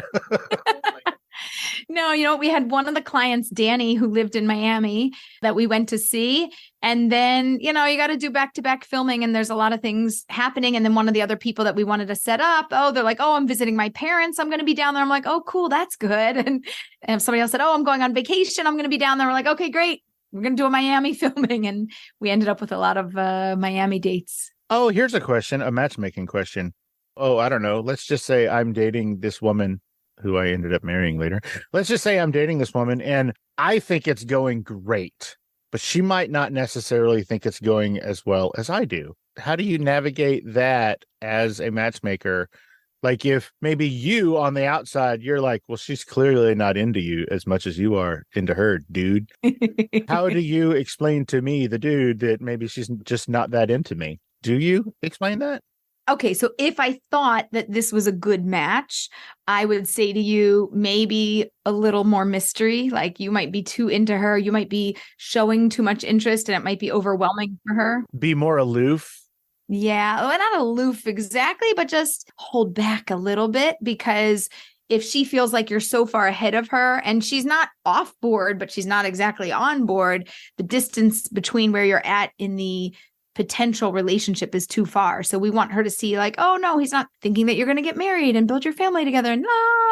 No, we had one of the clients, Danny, who lived in Miami that we went to see. And then, you got to do back-to-back filming and there's a lot of things happening. And then one of the other people that we wanted to set up, they're like, I'm visiting my parents. I'm going to be down there. I'm like, oh, cool. That's good. And somebody else said, I'm going on vacation. I'm going to be down there. We're like, okay, great. We're going to do a Miami filming. And we ended up with a lot of Miami dates. Oh, here's a question, a matchmaking question. Oh, I don't know. Let's just say I'm dating this woman who I ended up marrying later. Let's just say I'm dating this woman and I think it's going great, but she might not necessarily think it's going as well as I do. How do you navigate that as a matchmaker? Like if maybe you on the outside, you're like, well, she's clearly not into you as much as you are into her, dude. How do you explain to me, the dude, that maybe she's just not that into me? Do you explain that? Okay, so if I thought that this was a good match, I would say to you, maybe a little more mystery. Like you might be too into her. You might be showing too much interest and it might be overwhelming for her. Be more aloof. Yeah, well, not aloof exactly, but just hold back a little bit because if she feels like you're so far ahead of her and she's not off board, but she's not exactly on board, the distance between where you're at in the potential relationship is too far. So we want her to see like, oh no, he's not thinking that you're going to get married and build your family together and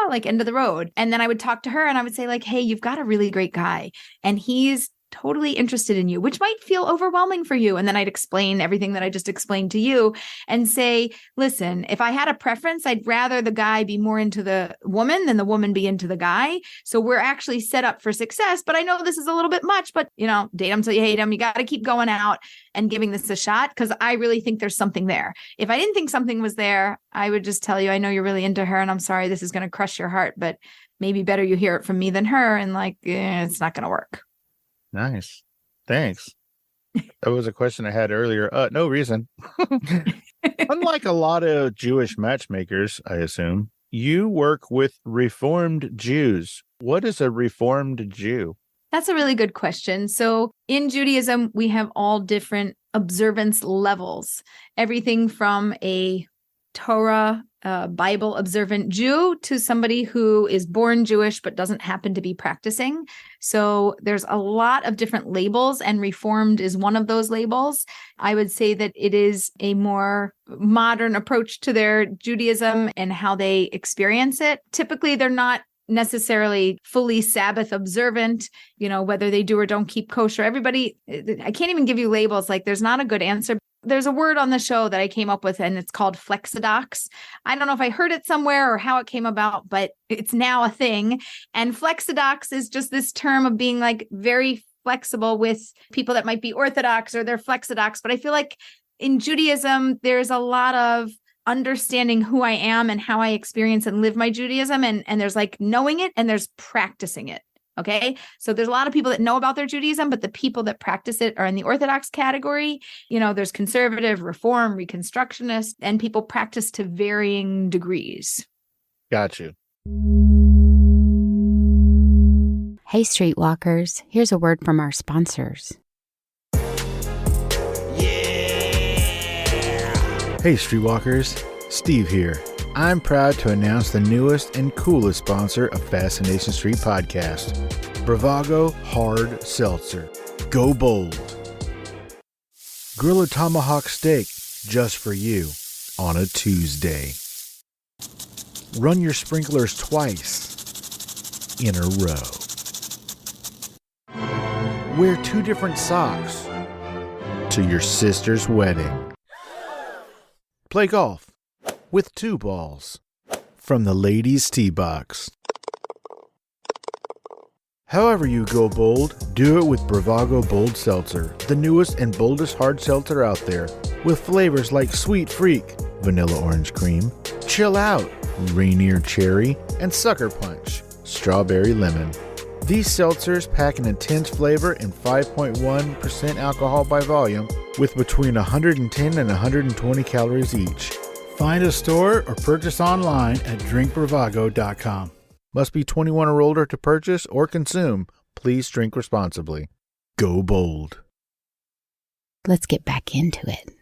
like end of the road. And then I would talk to her and I would say like, hey, you've got a really great guy and he's totally interested in you, which might feel overwhelming for you. And then I'd explain everything that I just explained to you and say, listen, if I had a preference, I'd rather the guy be more into the woman than the woman be into the guy. So we're actually set up for success, but I know this is a little bit much, but date him till you hate him. You got to keep going out and giving this a shot because I really think there's something there. If I didn't think something was there, I would just tell you, I know you're really into her and I'm sorry, this is going to crush your heart, but maybe better you hear it from me than her. And like, it's not going to work. Nice. Thanks. That was a question I had earlier. No reason. Unlike a lot of Jewish matchmakers, I assume, you work with Reformed Jews. What is a Reformed Jew? That's a really good question. So in Judaism, we have all different observance levels, everything from a Torah, Bible observant Jew to somebody who is born Jewish but doesn't happen to be practicing. So there's a lot of different labels and Reformed is one of those labels. I would say that it is a more modern approach to their Judaism and how they experience it. Typically, they're not necessarily fully Sabbath observant, whether they do or don't keep kosher. Everybody, I can't even give you labels. Like there's not a good answer. There's a word on the show that I came up with and it's called flexidox. I don't know if I heard it somewhere or how it came about, but it's now a thing. And flexidox is just this term of being like very flexible with people that might be Orthodox or they're flexidox. But I feel like in Judaism, there's a lot of understanding who I am and how I experience and live my Judaism. And there's like knowing it and there's practicing it. Okay. So there's a lot of people that know about their Judaism, but the people that practice it are in the Orthodox category. There's conservative, Reform, Reconstructionist, and people practice to varying degrees. Got you. Hey, Streetwalkers, here's a word from our sponsors. Hey, Streetwalkers, Steve here. I'm proud to announce the newest and coolest sponsor of Fascination Street podcast, Bravago Hard Seltzer. Go bold. Grill a tomahawk steak just for you on a Tuesday. Run your sprinklers twice in a row. Wear 2 different socks to your sister's wedding. Play golf with 2 balls from the ladies' tee box. However you go bold, do it with Bravago Bold Seltzer, the newest and boldest hard seltzer out there, with flavors like Sweet Freak, Vanilla Orange Cream, Chill Out, Rainier Cherry, and Sucker Punch, Strawberry Lemon. These seltzers pack an intense flavor and 5.1% alcohol by volume, with between 110 and 120 calories each. Find a store or purchase online at drinkbravago.com. Must be 21 or older to purchase or consume. Please drink responsibly. Go bold. Let's get back into it.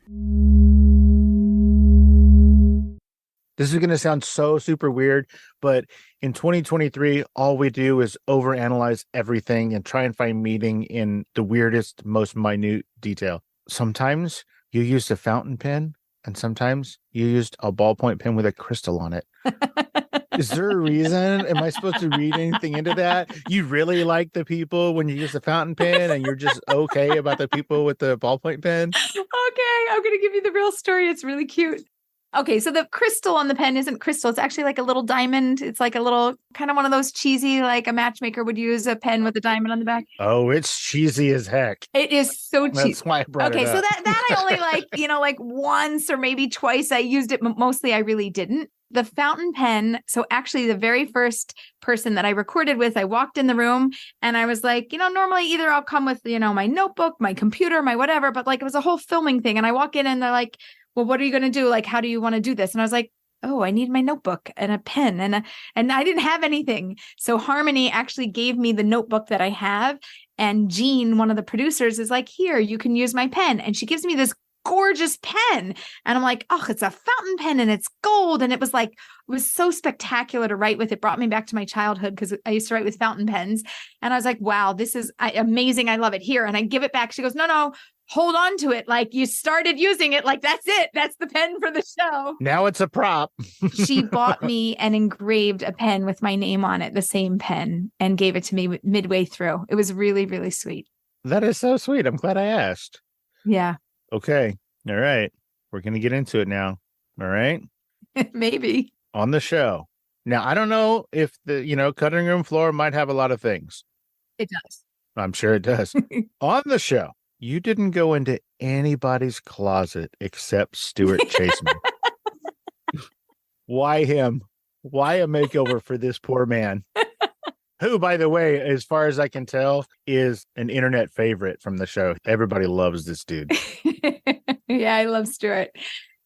This is going to sound so super weird, but in 2023, all we do is overanalyze everything and try and find meaning in the weirdest, most minute detail. Sometimes you used a fountain pen, and sometimes you used a ballpoint pen with a crystal on it. Is there a reason? Am I supposed to read anything into that? You really like the people when you use the fountain pen, and you're just okay about the people with the ballpoint pen? Okay, I'm going to give you the real story. It's really cute. Okay, so the crystal on the pen isn't crystal. It's actually like a little diamond. It's like a little, kind of one of those cheesy, like a matchmaker would use a pen with a diamond on the back. Oh, it's cheesy as heck. It is so cheesy. That's why I brought Okay, it up. so that I only like once or maybe twice I used it. Mostly I really didn't. The fountain pen. So actually the very first person that I recorded with, I walked in the room and I was like, normally either I'll come with, my notebook, my computer, my whatever, but like it was a whole filming thing. And I walk in and they're like, well, what are you going to do? Like, how do you want to do this? And I was like, oh, I need my notebook and a pen and I didn't have anything. So Harmony actually gave me the notebook that I have. And Jean, one of the producers, is like, here, you can use my pen. And she gives me this gorgeous pen. And I'm like, oh, it's a fountain pen and it's gold. And it was so spectacular to write with. It brought me back to my childhood because I used to write with fountain pens. And I was like, wow, this is amazing. I love it. Here. And I give it back. She goes, no, hold on to it. Like you started using it. Like that's it. That's the pen for the show. Now it's a prop. She bought me and engraved a pen with my name on it, the same pen, and gave it to me midway through. It was really, really sweet. That is so sweet. I'm glad I asked. Yeah. Okay. All right. We're going to get into it now. All right. Maybe. On the show. Now, I don't know if the, cutting room floor might have a lot of things. It does. I'm sure it does. On the show, you didn't go into anybody's closet except Stuart Chaseman. Why him? Why a makeover for this poor man? Who, by the way, as far as I can tell, is an internet favorite from the show. Everybody loves this dude. Yeah, I love Stuart.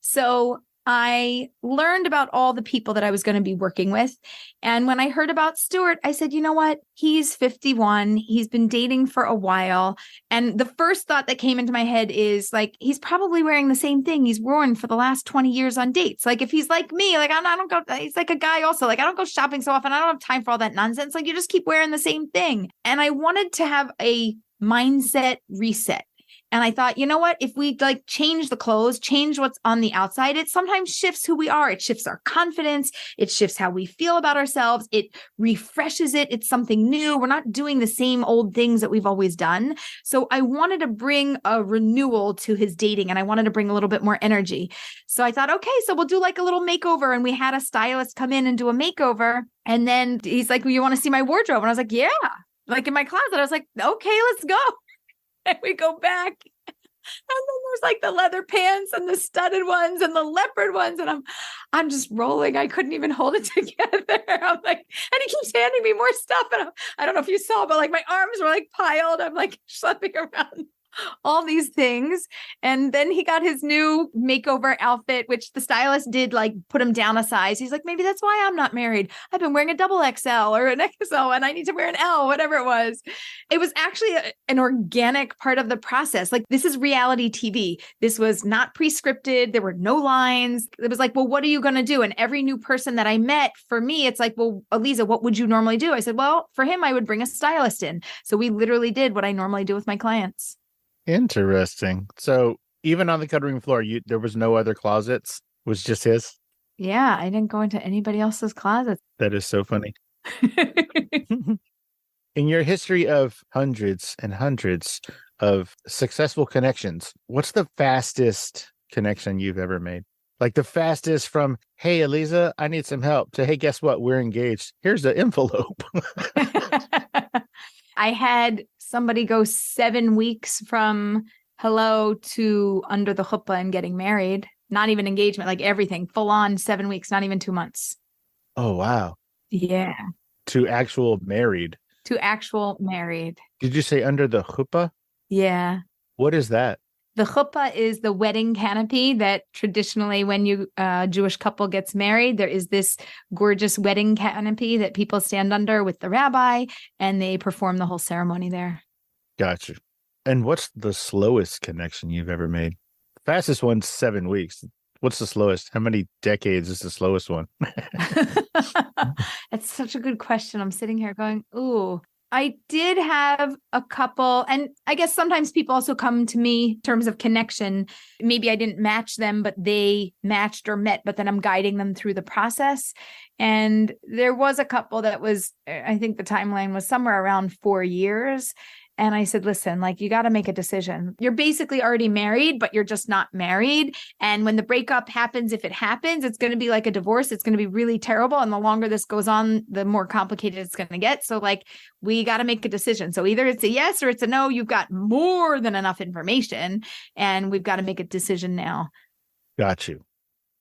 So I learned about all the people that I was going to be working with. And when I heard about Stuart, I said, you know what? He's 51. He's been dating for a while. And the first thought that came into my head is like, he's probably wearing the same thing he's worn for the last 20 years on dates. Like if he's like me, like I don't go, he's like a guy also, like I don't go shopping so often. I don't have time for all that nonsense. Like you just keep wearing the same thing. And I wanted to have a mindset reset. And I thought, you know what, if we like change the clothes, change what's on the outside, it sometimes shifts who we are. It shifts our confidence. It shifts how we feel about ourselves. It refreshes it. It's something new. We're not doing the same old things that we've always done. So I wanted to bring a renewal to his dating and I wanted to bring a little bit more energy. So I thought, okay, so we'll do like a little makeover. And we had a stylist come in and do a makeover. And then he's like, well, you want to see my wardrobe? And I was like, yeah, like in my closet. I was like, okay, let's go. And we go back. And then there's like the leather pants and the studded ones and the leopard ones. And I'm just rolling. I couldn't even hold it together. I'm like, and he keeps handing me more stuff. And I don't know if you saw, but like my arms were like piled. I'm like schlepping around all these things. And then he got his new makeover outfit, which the stylist did like put him down a size. He's like, maybe that's why I'm not married. I've been wearing a double XL or an XL and I need to wear an L, whatever it was. It was actually an organic part of the process. Like this is reality TV. This was not pre-scripted. There were no lines. It was like, well, what are you going to do? And every new person that I met, for me, it's like, well, Aleeza, what would you normally do? I said, well, for him, I would bring a stylist in. So we literally did what I normally do with my clients. Interesting. So even on the cutting room floor, there was no other closets. It was just his. Yeah, I didn't go into anybody else's closet. That is so funny. In your history of hundreds and hundreds of successful connections, what's the fastest connection you've ever made? Like the fastest from, hey, Aleeza, I need some help, to, hey, guess what? We're engaged. Here's the envelope. I had somebody go 7 weeks from hello to under the chuppah and getting married. Not even engagement, like everything, full on 7 weeks, not even 2 months. Oh, wow. Yeah. To actual married. To actual married. Did you say under the chuppah? Yeah. What is that? The chuppah is the wedding canopy that traditionally when you Jewish couple gets married, there is this gorgeous wedding canopy that people stand under with the rabbi, and they perform the whole ceremony there. Gotcha. And what's the slowest connection you've ever made? Fastest one's 7 weeks. What's the slowest? How many decades is the slowest one? That's such a good question. I'm sitting here going, ooh. I did have a couple, and I guess sometimes people also come to me in terms of connection. Maybe I didn't match them, but they matched or met, but then I'm guiding them through the process. And there was a couple that was, I think the timeline was somewhere around 4 years. And I said, listen, like, you got to make a decision. You're basically already married, but you're just not married. And when the breakup happens, if it happens, it's going to be like a divorce. It's going to be really terrible. And the longer this goes on, the more complicated it's going to get. So like, we got to make a decision. So either it's a yes or it's a no. You've got more than enough information, and we've got to make a decision now. Got you.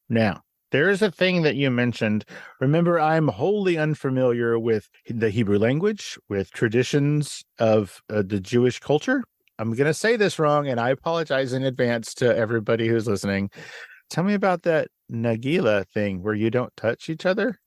Now, there is a thing that you mentioned. Remember, I'm wholly unfamiliar with the Hebrew language, with traditions of the Jewish culture. I'm going to say this wrong, and I apologize in advance to everybody who's listening. Tell me about that Nagila thing where you don't touch each other.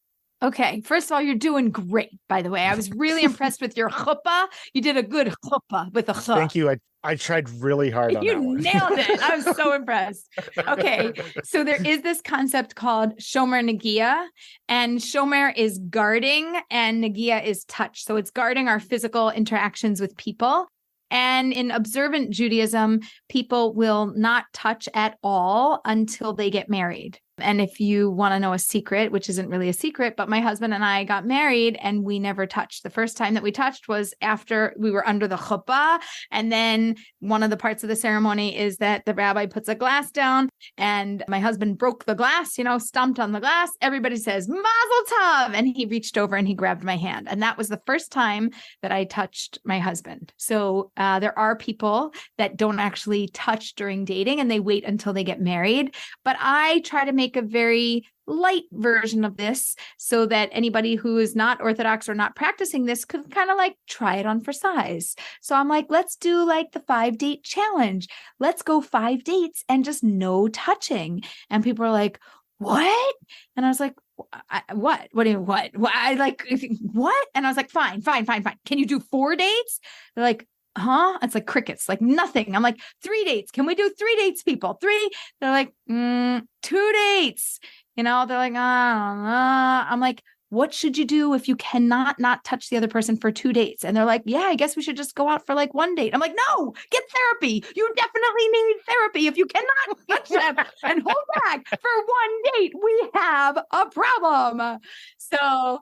Okay. First of all, you're doing great, by the way. I was really impressed with your chuppah. You did a good chuppah with a chuppah. Thank you. I tried really hard on that one. You nailed it. I was so impressed. Okay. So there is this concept called shomer nagia, and shomer is guarding and nagia is touch. So it's guarding our physical interactions with people. And in observant Judaism, people will not touch at all until they get married. And if you want to know a secret, which isn't really a secret, but my husband and I got married and we never touched. The first time that we touched was after we were under the chuppah. And then one of the parts of the ceremony is that the rabbi puts a glass down and my husband broke the glass, stomped on the glass. Everybody says, Mazel Tov. And he reached over and he grabbed my hand. And that was the first time that I touched my husband. So there are people that don't actually touch during dating and they wait until they get married. But I try to make a very light version of this so that anybody who is not Orthodox or not practicing this could kind of like try it on for size. So I'm like, let's do like the 5-date challenge. Let's go 5 dates and just no touching. And people are like, what? And I was like, what? What do you, what? I like, what? And I was like, fine. Can you do 4 dates? They're like, huh? It's like crickets, like nothing. I'm like, 3 dates. Can we do 3 dates, people? 3? They're like, 2 dates. They're like, I don't know. I'm like, what should you do if you cannot not touch the other person for 2 dates? And they're like, yeah, I guess we should just go out for like 1 date. I'm like, no, get therapy. You definitely need therapy. If you cannot touch them and hold back for 1 date, we have a problem. So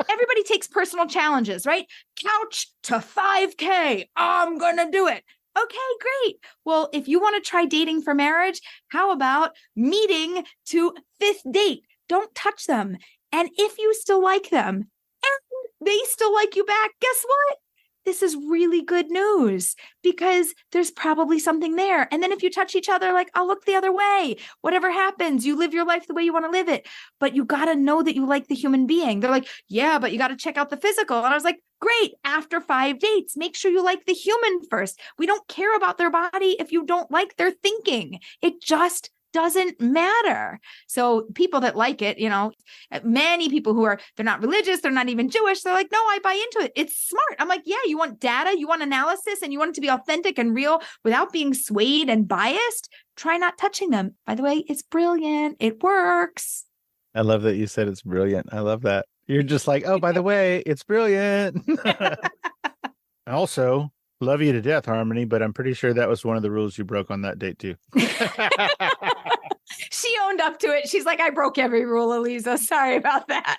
everybody takes personal challenges, right? Couch to 5K. I'm going to do it. Okay, great. Well, if you want to try dating for marriage, how about meeting to 5th date? Don't touch them. And if you still like them and they still like you back, guess what? This is really good news because there's probably something there. And then if you touch each other, like, I'll look the other way. Whatever happens, you live your life the way you want to live it. But you got to know that you like the human being. They're like, yeah, but you got to check out the physical. And I was like, great. After 5 dates, make sure you like the human first. We don't care about their body if you don't like their thinking. It just doesn't matter. So people that like it, many people they're not religious, they're not even Jewish. They're like, no, I buy into it. It's smart. I'm like, yeah, you want data, you want analysis, and you want it to be authentic and real without being swayed and biased. Try not touching them. By the way, it's brilliant. It works. I love that you said it's brilliant. I love that. You're just like, oh, by the way, it's brilliant. Also, love you to death, Harmony, but I'm pretty sure that was one of the rules you broke on that date too. She owned up to it. She's like, I broke every rule, Aleeza. Sorry about that.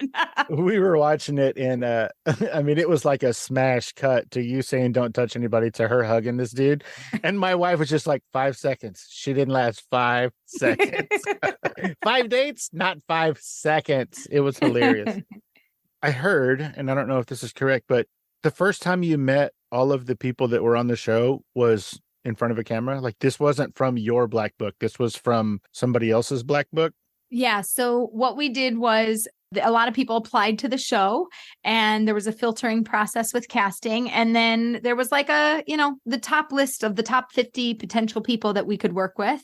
We were watching it and I mean, it was like a smash cut to you saying don't touch anybody to her hugging this dude. And my wife was just like 5 seconds. She didn't last 5 seconds. 5 dates, not 5 seconds. It was hilarious. I heard, and I don't know if this is correct, but the first time you met all of the people that were on the show was in front of a camera. Like this wasn't from your black book. This was from somebody else's black book. Yeah. So what we did was a lot of people applied to the show and there was a filtering process with casting. And then there was like the top list of the top 50 potential people that we could work with.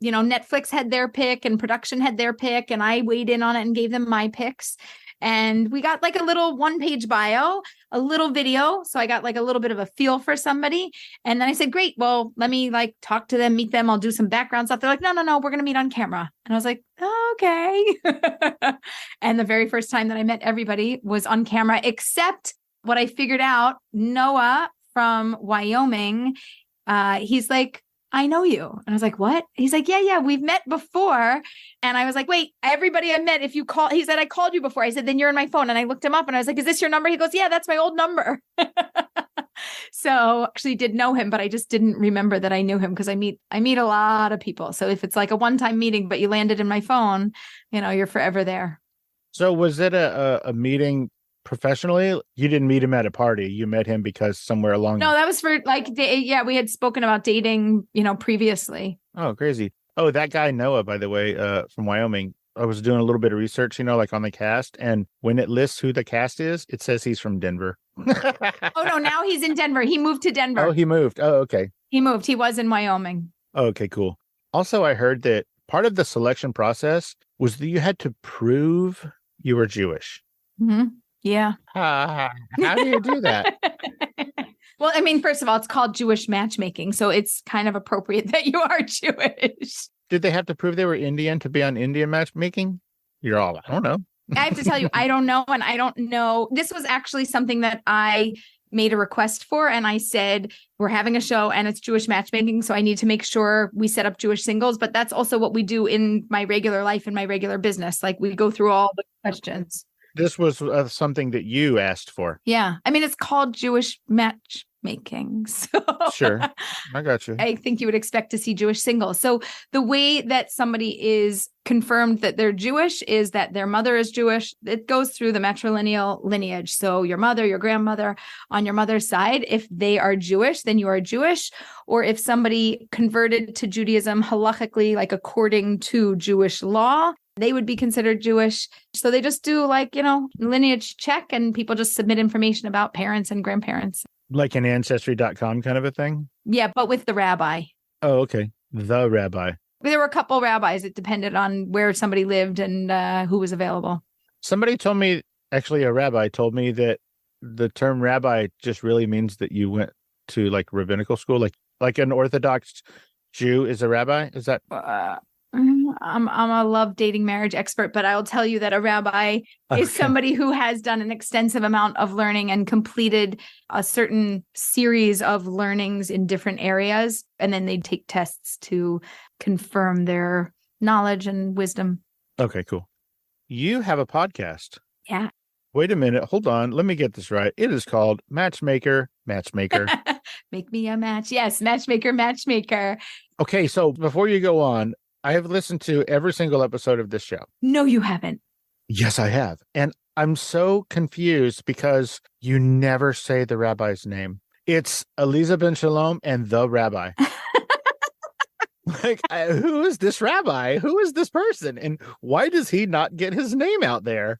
Netflix had their pick and production had their pick, and I weighed in on it and gave them my picks. And we got like a little 1-page bio, a little video. So I got like a little bit of a feel for somebody. And then I said, great, well, let me like talk to them, meet them. I'll do some background stuff. They're like, no, we're going to meet on camera. And I was like, oh, okay. And the very first time that I met everybody was on camera, except what I figured out, Noah from Wyoming, he's like, I know you. And I was like, what? He's like, yeah, we've met before. And I was like, wait, everybody I met, if you call, he said, I called you before. I said, then you're in my phone. And I looked him up and I was like, is this your number? He goes, yeah, that's my old number. So actually did know him, but I just didn't remember that I knew him because I meet a lot of people. So if it's like a one-time meeting, but you landed in my phone, you're forever there. So was it a meeting professionally? You didn't meet him at a party. You met him because somewhere along. No, that was for like, we had spoken about dating, previously. Oh, crazy. Oh, that guy, Noah, by the way, from Wyoming. I was doing a little bit of research, like on the cast. And when it lists who the cast is, it says he's from Denver. Oh, no, now he's in Denver. He moved to Denver. Oh, he moved. Oh, okay. He moved. He was in Wyoming. Oh, okay, cool. Also, I heard that part of the selection process was that you had to prove you were Jewish. Mm-hmm. Yeah. How do you do that? Well, I mean, first of all, it's called Jewish matchmaking. So it's kind of appropriate that you are Jewish. Did they have to prove they were Indian to be on Indian matchmaking? You're all, I don't know. I have to tell you, I don't know. And I don't know. This was actually something that I made a request for. And I said, we're having a show and it's Jewish matchmaking. So I need to make sure we set up Jewish singles. But that's also what we do in my regular life, in my regular business. Like we go through all the questions. This was something that you asked for. Yeah. I mean, it's called Jewish matchmaking. So sure. I got you. I think you would expect to see Jewish singles. So the way that somebody is confirmed that they're Jewish is that their mother is Jewish. It goes through the matrilineal lineage. So your mother, your grandmother on your mother's side, if they are Jewish, then you are Jewish. Or if somebody converted to Judaism halachically, like according to Jewish law, they would be considered Jewish. So they just do like, lineage check and people just submit information about parents and grandparents. Like an ancestry.com kind of a thing? Yeah, but with the rabbi. Oh, okay. The rabbi. There were a couple rabbis. It depended on where somebody lived and who was available. Somebody told me, actually a rabbi told me that the term rabbi just really means that you went to like rabbinical school, like an Orthodox Jew is a rabbi. Is that? I'm a love, dating, marriage expert, but I'll tell you that a rabbi is somebody who has done an extensive amount of learning and completed a certain series of learnings in different areas. And then they take tests to confirm their knowledge and wisdom. Okay, cool. You have a podcast. Yeah. Wait a minute. Hold on. Let me get this right. It is called Matchmaker. Make me a match. Yes. Matchmaker. Okay. So before you go on, I have listened to every single episode of this show. No, you haven't. Yes, I have. And I'm so confused because you never say the rabbi's name. It's Aleeza ben Shalom and the rabbi. Who is this rabbi? Who is this person? And why does he not get his name out there?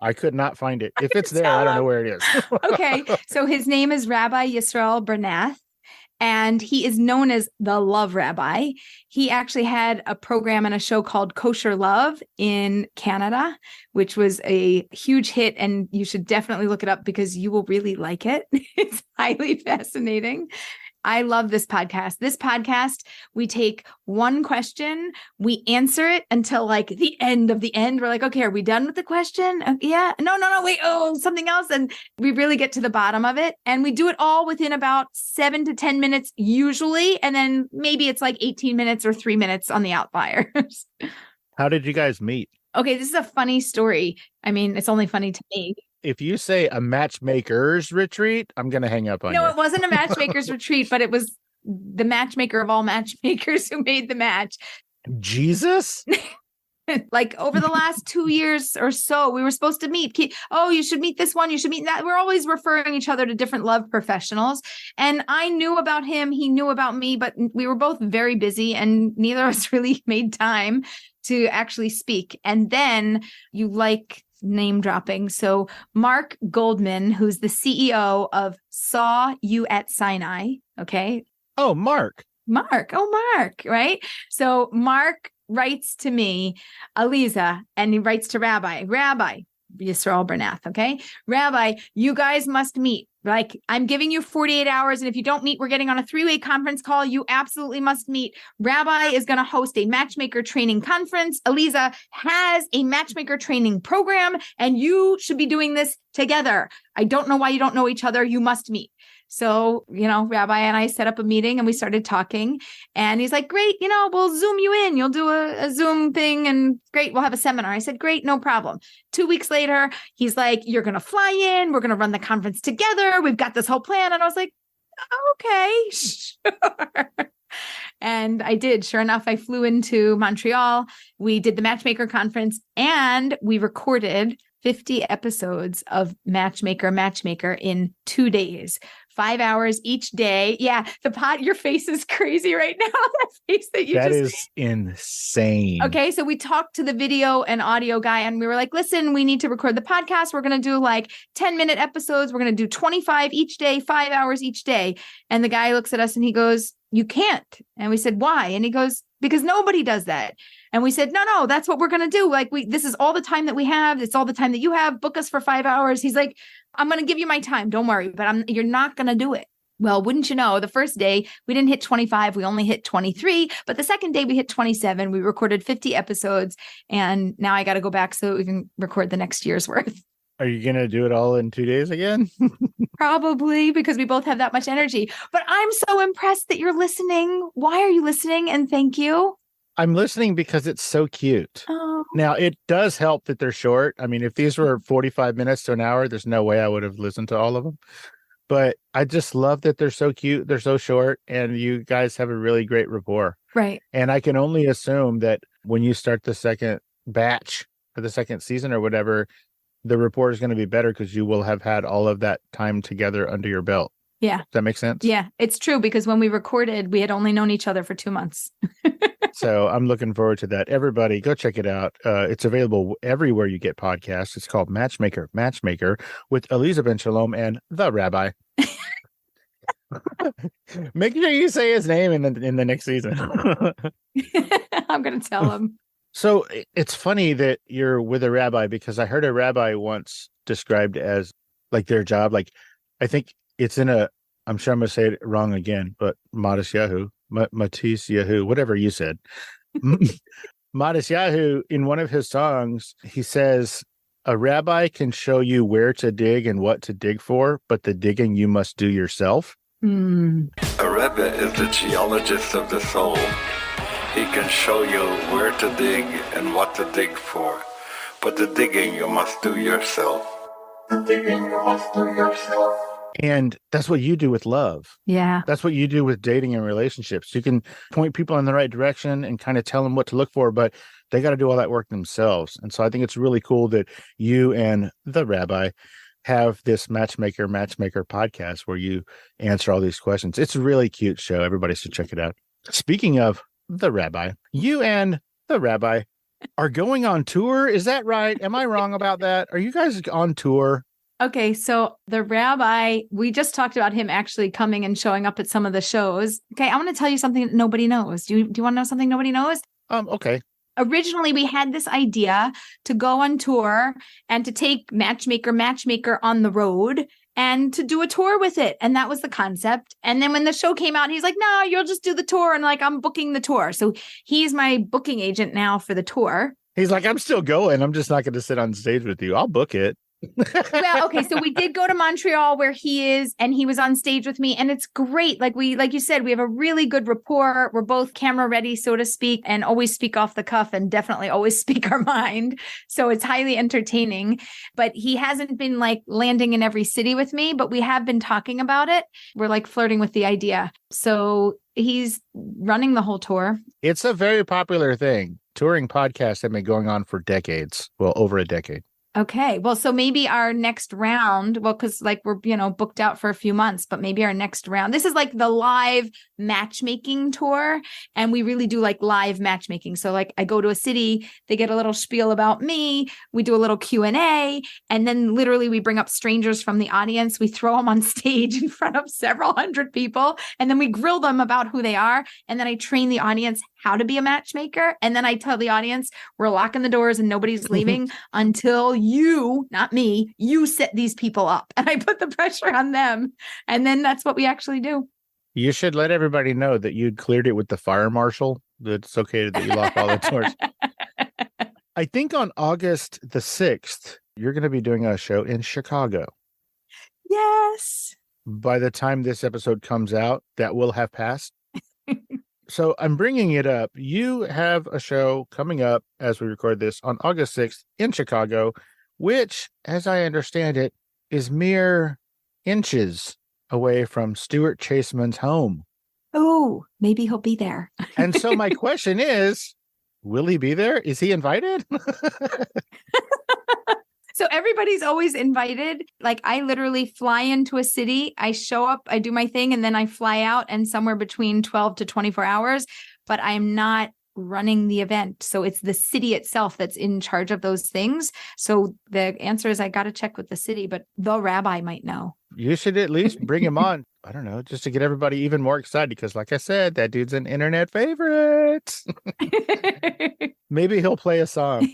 I could not find it. If it's there, I don't know where it is. Okay. So his name is Rabbi Yisroel Bernath. And he is known as the Love Rabbi. He actually had a program and a show called Kosher Love in Canada, which was a huge hit. And you should definitely look it up because you will really like it. It's highly fascinating. I love this podcast. This podcast, we take one question, we answer it until like the end of the end. We're like, okay, are we done with the question? Yeah. No, wait. Oh, something else. And we really get to the bottom of it. And we do it all within about 7 to 10 minutes usually. And then maybe it's like 18 minutes or 3 minutes on the outliers. How did you guys meet? Okay, this is a funny story. I mean, it's only funny to me. If you say a matchmaker's retreat, I'm going to hang up on you. No, it wasn't a matchmaker's retreat, but it was the matchmaker of all matchmakers who made the match. Jesus? Like over the last 2 years or so, we were supposed to meet. Oh, you should meet this one. You should meet that. We're always referring each other to different love professionals. And I knew about him. He knew about me, but we were both very busy and neither of us really made time to actually speak. And then you like name dropping. So Mark Goldman, who's the CEO of Saw You at Sinai. Okay. Oh, Mark. Oh, Mark. Right. So Mark writes to me, Aleeza, and he writes to Rabbi Yisroel Bernath. Okay. Rabbi, you guys must meet. Like, I'm giving you 48 hours. And if you don't meet, we're getting on a 3-way conference call. You absolutely must meet. Rabbi is going to host a matchmaker training conference. Aleeza has a matchmaker training program, and you should be doing this together. I don't know why you don't know each other. You must meet. So, Rabbi and I set up a meeting and we started talking, and he's like, great, we'll Zoom you in. You'll do a Zoom thing, and great, we'll have a seminar. I said, great, no problem. 2 weeks later, he's like, you're going to fly in. We're going to run the conference together. We've got this whole plan. And I was like, okay, sure. And I did. Sure enough, I flew into Montreal. We did the Matchmaker conference and we recorded 50 episodes of Matchmaker in 2 days, 5 hours each day. Yeah. Your face is crazy right now. That face that That is insane. Okay. So we talked to the video and audio guy and we were like, listen, we need to record the podcast. We're going to do like 10-minute episodes. We're going to do 25 each day, 5 hours each day. And the guy looks at us and he goes, you can't. And we said, why? And he goes, because nobody does that. And we said, no, that's what we're going to do. Like this is all the time that we have. It's all the time that you have. Book us for 5 hours. He's like, I'm going to give you my time. Don't worry, but you're not going to do it. Well, wouldn't you know, the first day we didn't hit 25. We only hit 23. But the second day we hit 27. We recorded 50 episodes. And now I got to go back so we can record the next year's worth. Are you going to do it all in 2 days again? Probably, because we both have that much energy. But I'm so impressed that you're listening. Why are you listening? And thank you. I'm listening because it's so cute. Oh. Now, it does help that they're short. I mean, if these were 45 minutes to an hour, there's no way I would have listened to all of them. But I just love that they're so cute. They're so short. And you guys have a really great rapport. Right. And I can only assume that when you start the second batch or the second season or whatever, the rapport is going to be better because you will have had all of that time together under your belt. Yeah. Does that make sense? Yeah, it's true, because when we recorded, we had only known each other for 2 months. So I'm looking forward to that. Everybody, go check it out. It's available everywhere you get podcasts. It's called Matchmaker with Aleeza Ben Shalom and the Rabbi. Make sure you say his name in the next season. I'm going to tell him. So it's funny that you're with a rabbi, because I heard a rabbi once described as like their job. Like, I think it's I'm sure I'm going to say it wrong again, but Mattis Yahu, whatever you said. Mattis Yahu, in one of his songs, he says, a rabbi can show you where to dig and what to dig for, but the digging you must do yourself. Mm. A Rebbe is the geologist of the soul. He can show you where to dig and what to dig for, but the digging you must do yourself. And that's what you do with love. Yeah. That's what you do with dating and relationships. You can point people in the right direction and kind of tell them what to look for, but they got to do all that work themselves. And so I think it's really cool that you and the rabbi have this Matchmaker podcast where you answer all these questions. It's a really cute show. Everybody should check it out. Speaking of the rabbi, you and the rabbi are going on tour. Is that right? Am I wrong about that? Are you guys on tour? Okay, so the rabbi, we just talked about him actually coming and showing up at some of the shows. Okay, I want to tell you something that nobody knows. Do you want to know something nobody knows? Okay. Originally, we had this idea to go on tour and to take Matchmaker on the road and to do a tour with it. And that was the concept. And then when the show came out, he's like, no, you'll just do the tour. And like, I'm booking the tour. So he's my booking agent now for the tour. He's like, I'm still going. I'm just not going to sit on stage with you. I'll book it. Well, okay, so we did go to Montreal where he is, and he was on stage with me, and it's great. Like you said, we have a really good rapport. We're both camera ready, so to speak, and always speak off the cuff and definitely always speak our mind. So it's highly entertaining, but he hasn't been like landing in every city with me, but we have been talking about it. We're like flirting with the idea. So he's running the whole tour. It's a very popular thing. Touring podcasts have been going on for decades. Well, over a decade. Okay. Well, so maybe our next round, well, because like we're, booked out for a few months, but maybe our next round, this is like the live matchmaking tour. And we really do like live matchmaking. So like I go to a city, they get a little spiel about me. We do a little Q&A, and then literally we bring up strangers from the audience. We throw them on stage in front of several hundred people, and then we grill them about who they are. And then I train the audience how to be a matchmaker. And then I tell the audience, we're locking the doors and nobody's leaving until you, not me, you set these people up. And I put the pressure on them. And then that's what we actually do. You should let everybody know that you'd cleared it with the fire marshal, that it's okay that you lock all the doors. I think on August the 6th, you're going to be doing a show in Chicago. Yes. By the time this episode comes out, that will have passed. So I'm bringing it up. You have a show coming up as we record this on August 6th in Chicago, which, as I understand it, is mere inches away from Stuart Chaseman's home. Oh, maybe he'll be there. And so my question is, will he be there? Is he invited? So everybody's always invited. Like I literally fly into a city, I show up, I do my thing, and then I fly out, and somewhere between 12 to 24 hours, but I'm not running the event. So it's the city itself that's in charge of those things. So the answer is I got to check with the city, but the rabbi might know. You should at least bring him on. I don't know, just to get everybody even more excited, because like I said, that dude's an internet favorite. Maybe he'll play a song.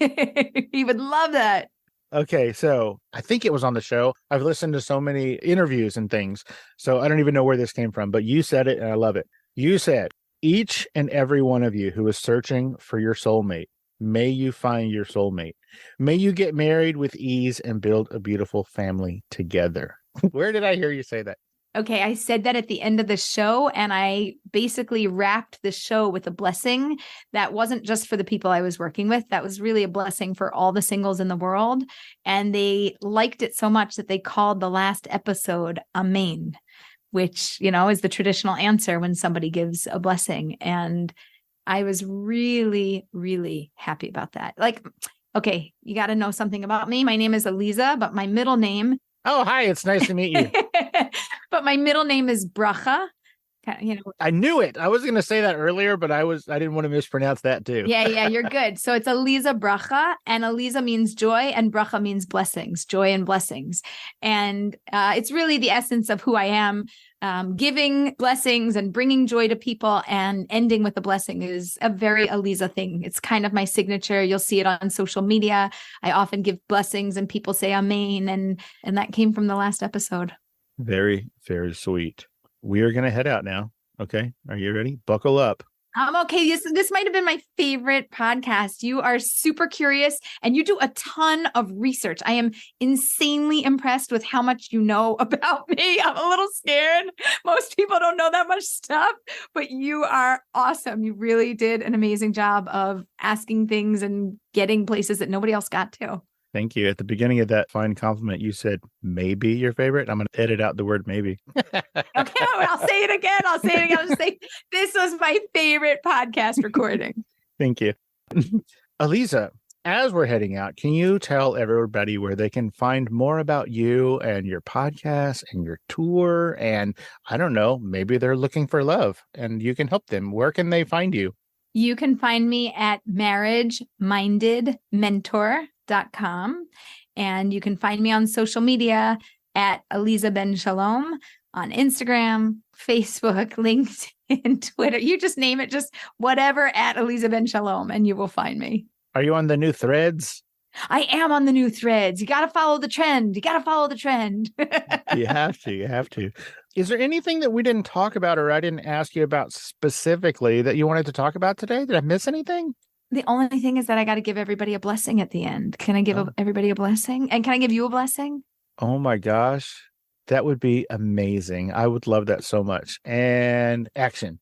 He would love that. Okay, so I think it was on the show. I've listened to so many interviews and things, so I don't even know where this came from, but you said it and I love it. You said, each and every one of you who is searching for your soulmate, may you find your soulmate. May you get married with ease and build a beautiful family together. Where did I hear you say that? Okay, I said that at the end of the show, and I basically wrapped the show with a blessing that wasn't just for the people I was working with. That was really a blessing for all the singles in the world. And they liked it so much that they called the last episode Amen, which, is the traditional answer when somebody gives a blessing. And I was really, really happy about that. Like, okay, you got to know something about me. My name is Aleeza, but my middle name. Oh, hi, it's nice to meet you. But my middle name is Bracha. I knew it. I was going to say that earlier, but I didn't want to mispronounce that too. Yeah, you're good. So it's Aleeza Bracha, and Aleeza means joy, and Bracha means blessings, joy and blessings. And it's really the essence of who I am. Giving blessings and bringing joy to people and ending with a blessing is a very Aleeza thing. It's kind of my signature. You'll see it on social media. I often give blessings and people say Amen. And that came from the last episode. Very, very sweet. We are going to head out now. Okay. Are you ready? Buckle up. I'm okay. This might have been my favorite podcast. You are super curious and you do a ton of research. I am insanely impressed with how much you know about me. I'm a little scared. Most people don't know that much stuff, but you are awesome. You really did an amazing job of asking things and getting places that nobody else got to. Thank you. At the beginning of that fine compliment, you said, maybe your favorite. I'm going to edit out the word maybe. Okay, I'll say it again. I'll just say, this was my favorite podcast recording. Thank you. Aleeza, as we're heading out, can you tell everybody where they can find more about you and your podcast and your tour? And I don't know, maybe they're looking for love and you can help them. Where can they find you? You can find me at marriagemindedmentor.com. And you can find me on social media at Aleeza Ben Shalom on Instagram, Facebook, LinkedIn, Twitter. You just name it, just whatever at Aleeza Ben Shalom, and you will find me. Are you on the new threads? I am on the new threads. You got to follow the trend. You have to. Is there anything that we didn't talk about or I didn't ask you about specifically that you wanted to talk about today? Did I miss anything? The only thing is that I got to give everybody a blessing at the end. Can I give everybody a blessing? And can I give you a blessing? Oh my gosh. That would be amazing. I would love that so much. And action.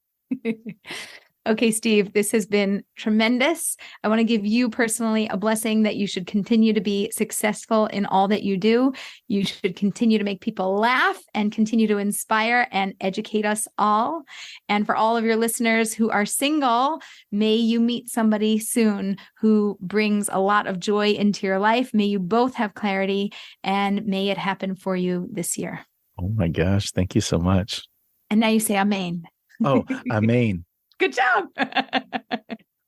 Okay, Steve, this has been tremendous. I want to give you personally a blessing that you should continue to be successful in all that you do. You should continue to make people laugh and continue to inspire and educate us all. And for all of your listeners who are single, may you meet somebody soon who brings a lot of joy into your life. May you both have clarity, and may it happen for you this year. Oh my gosh. Thank you so much. And now you say amen. Oh, amen. Good job. I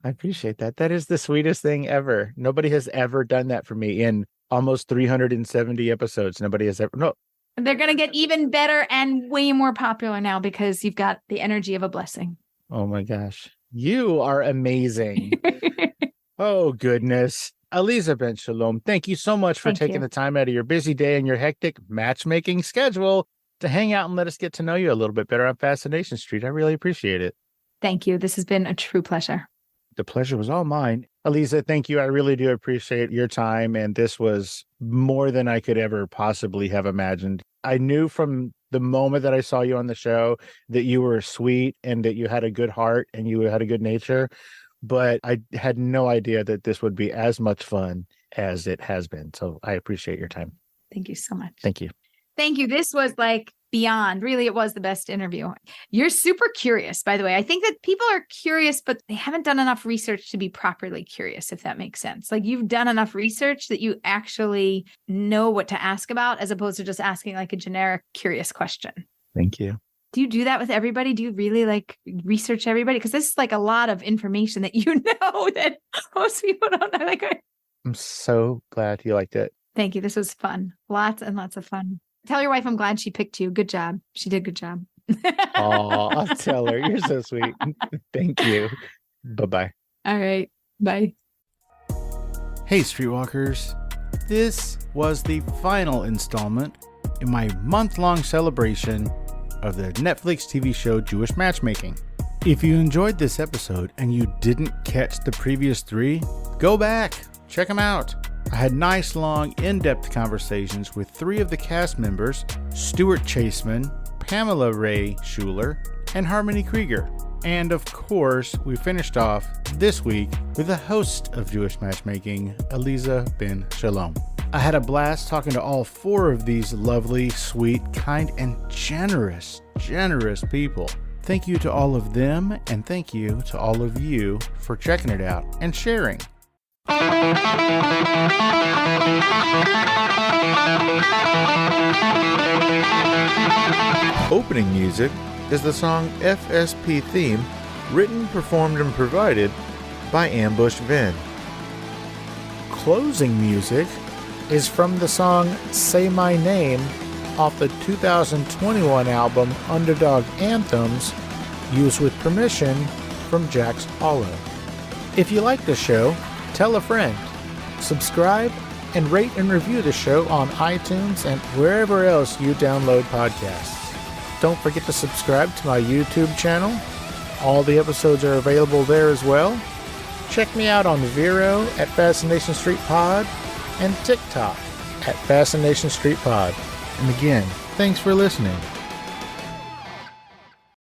appreciate that. That is the sweetest thing ever. Nobody has ever done that for me in almost 370 episodes. Nobody has ever. No. They're going to get even better and way more popular now because you've got the energy of a blessing. Oh my gosh. You are amazing. Oh, goodness. Aleeza ben Shalom, thank you so much for taking the time out of your busy day and your hectic matchmaking schedule to hang out and let us get to know you a little bit better on Fascination Street. I really appreciate it. Thank you. This has been a true pleasure. The pleasure was all mine. Aleeza, thank you. I really do appreciate your time. And this was more than I could ever possibly have imagined. I knew from the moment that I saw you on the show that you were sweet and that you had a good heart and you had a good nature. But I had no idea that this would be as much fun as it has been. So I appreciate your time. Thank you so much. Thank you. Thank you. This was like beyond. Really, it was the best interview. You're super curious, by the way. I think that people are curious, but they haven't done enough research to be properly curious, if that makes sense. Like you've done enough research that you actually know what to ask about, as opposed to just asking like a generic curious question. Thank you. Do you do that with everybody? Do you really like research everybody? Because this is like a lot of information that you know that most people don't know. Like, I'm so glad you liked it. Thank you. This was fun. Lots and lots of fun. Tell your wife I'm glad she picked you. Good job. She did a good job. Oh, I'll tell her. You're so sweet. Thank you. Bye-bye. All right. Bye. Hey, Streetwalkers. This was the final installment in my month-long celebration of the Netflix TV show Jewish Matchmaking. If you enjoyed this episode and you didn't catch the previous 3, go back. Check them out. I had nice, long, in-depth conversations with 3 of the cast members, Stuart Chaseman, Pamela Ray Schuler, and Harmony Krieger. And of course, we finished off this week with the host of Jewish Matchmaking, Aleeza ben Shalom. I had a blast talking to all 4 of these lovely, sweet, kind, and generous people. Thank you to all of them, and thank you to all of you for checking it out and sharing. Opening music is the song FSP Theme, written, performed, and provided by Ambush Vin. Closing music is from the song Say My Name off the 2021 album Underdog Anthems, used with permission from Jax Hollow. If you like the show, tell a friend. Subscribe and rate and review the show on iTunes and wherever else you download podcasts. Don't forget to subscribe to my YouTube channel. All the episodes are available there as well. Check me out on Vero at Fascination Street Pod and TikTok at Fascination Street Pod. And again, thanks for listening.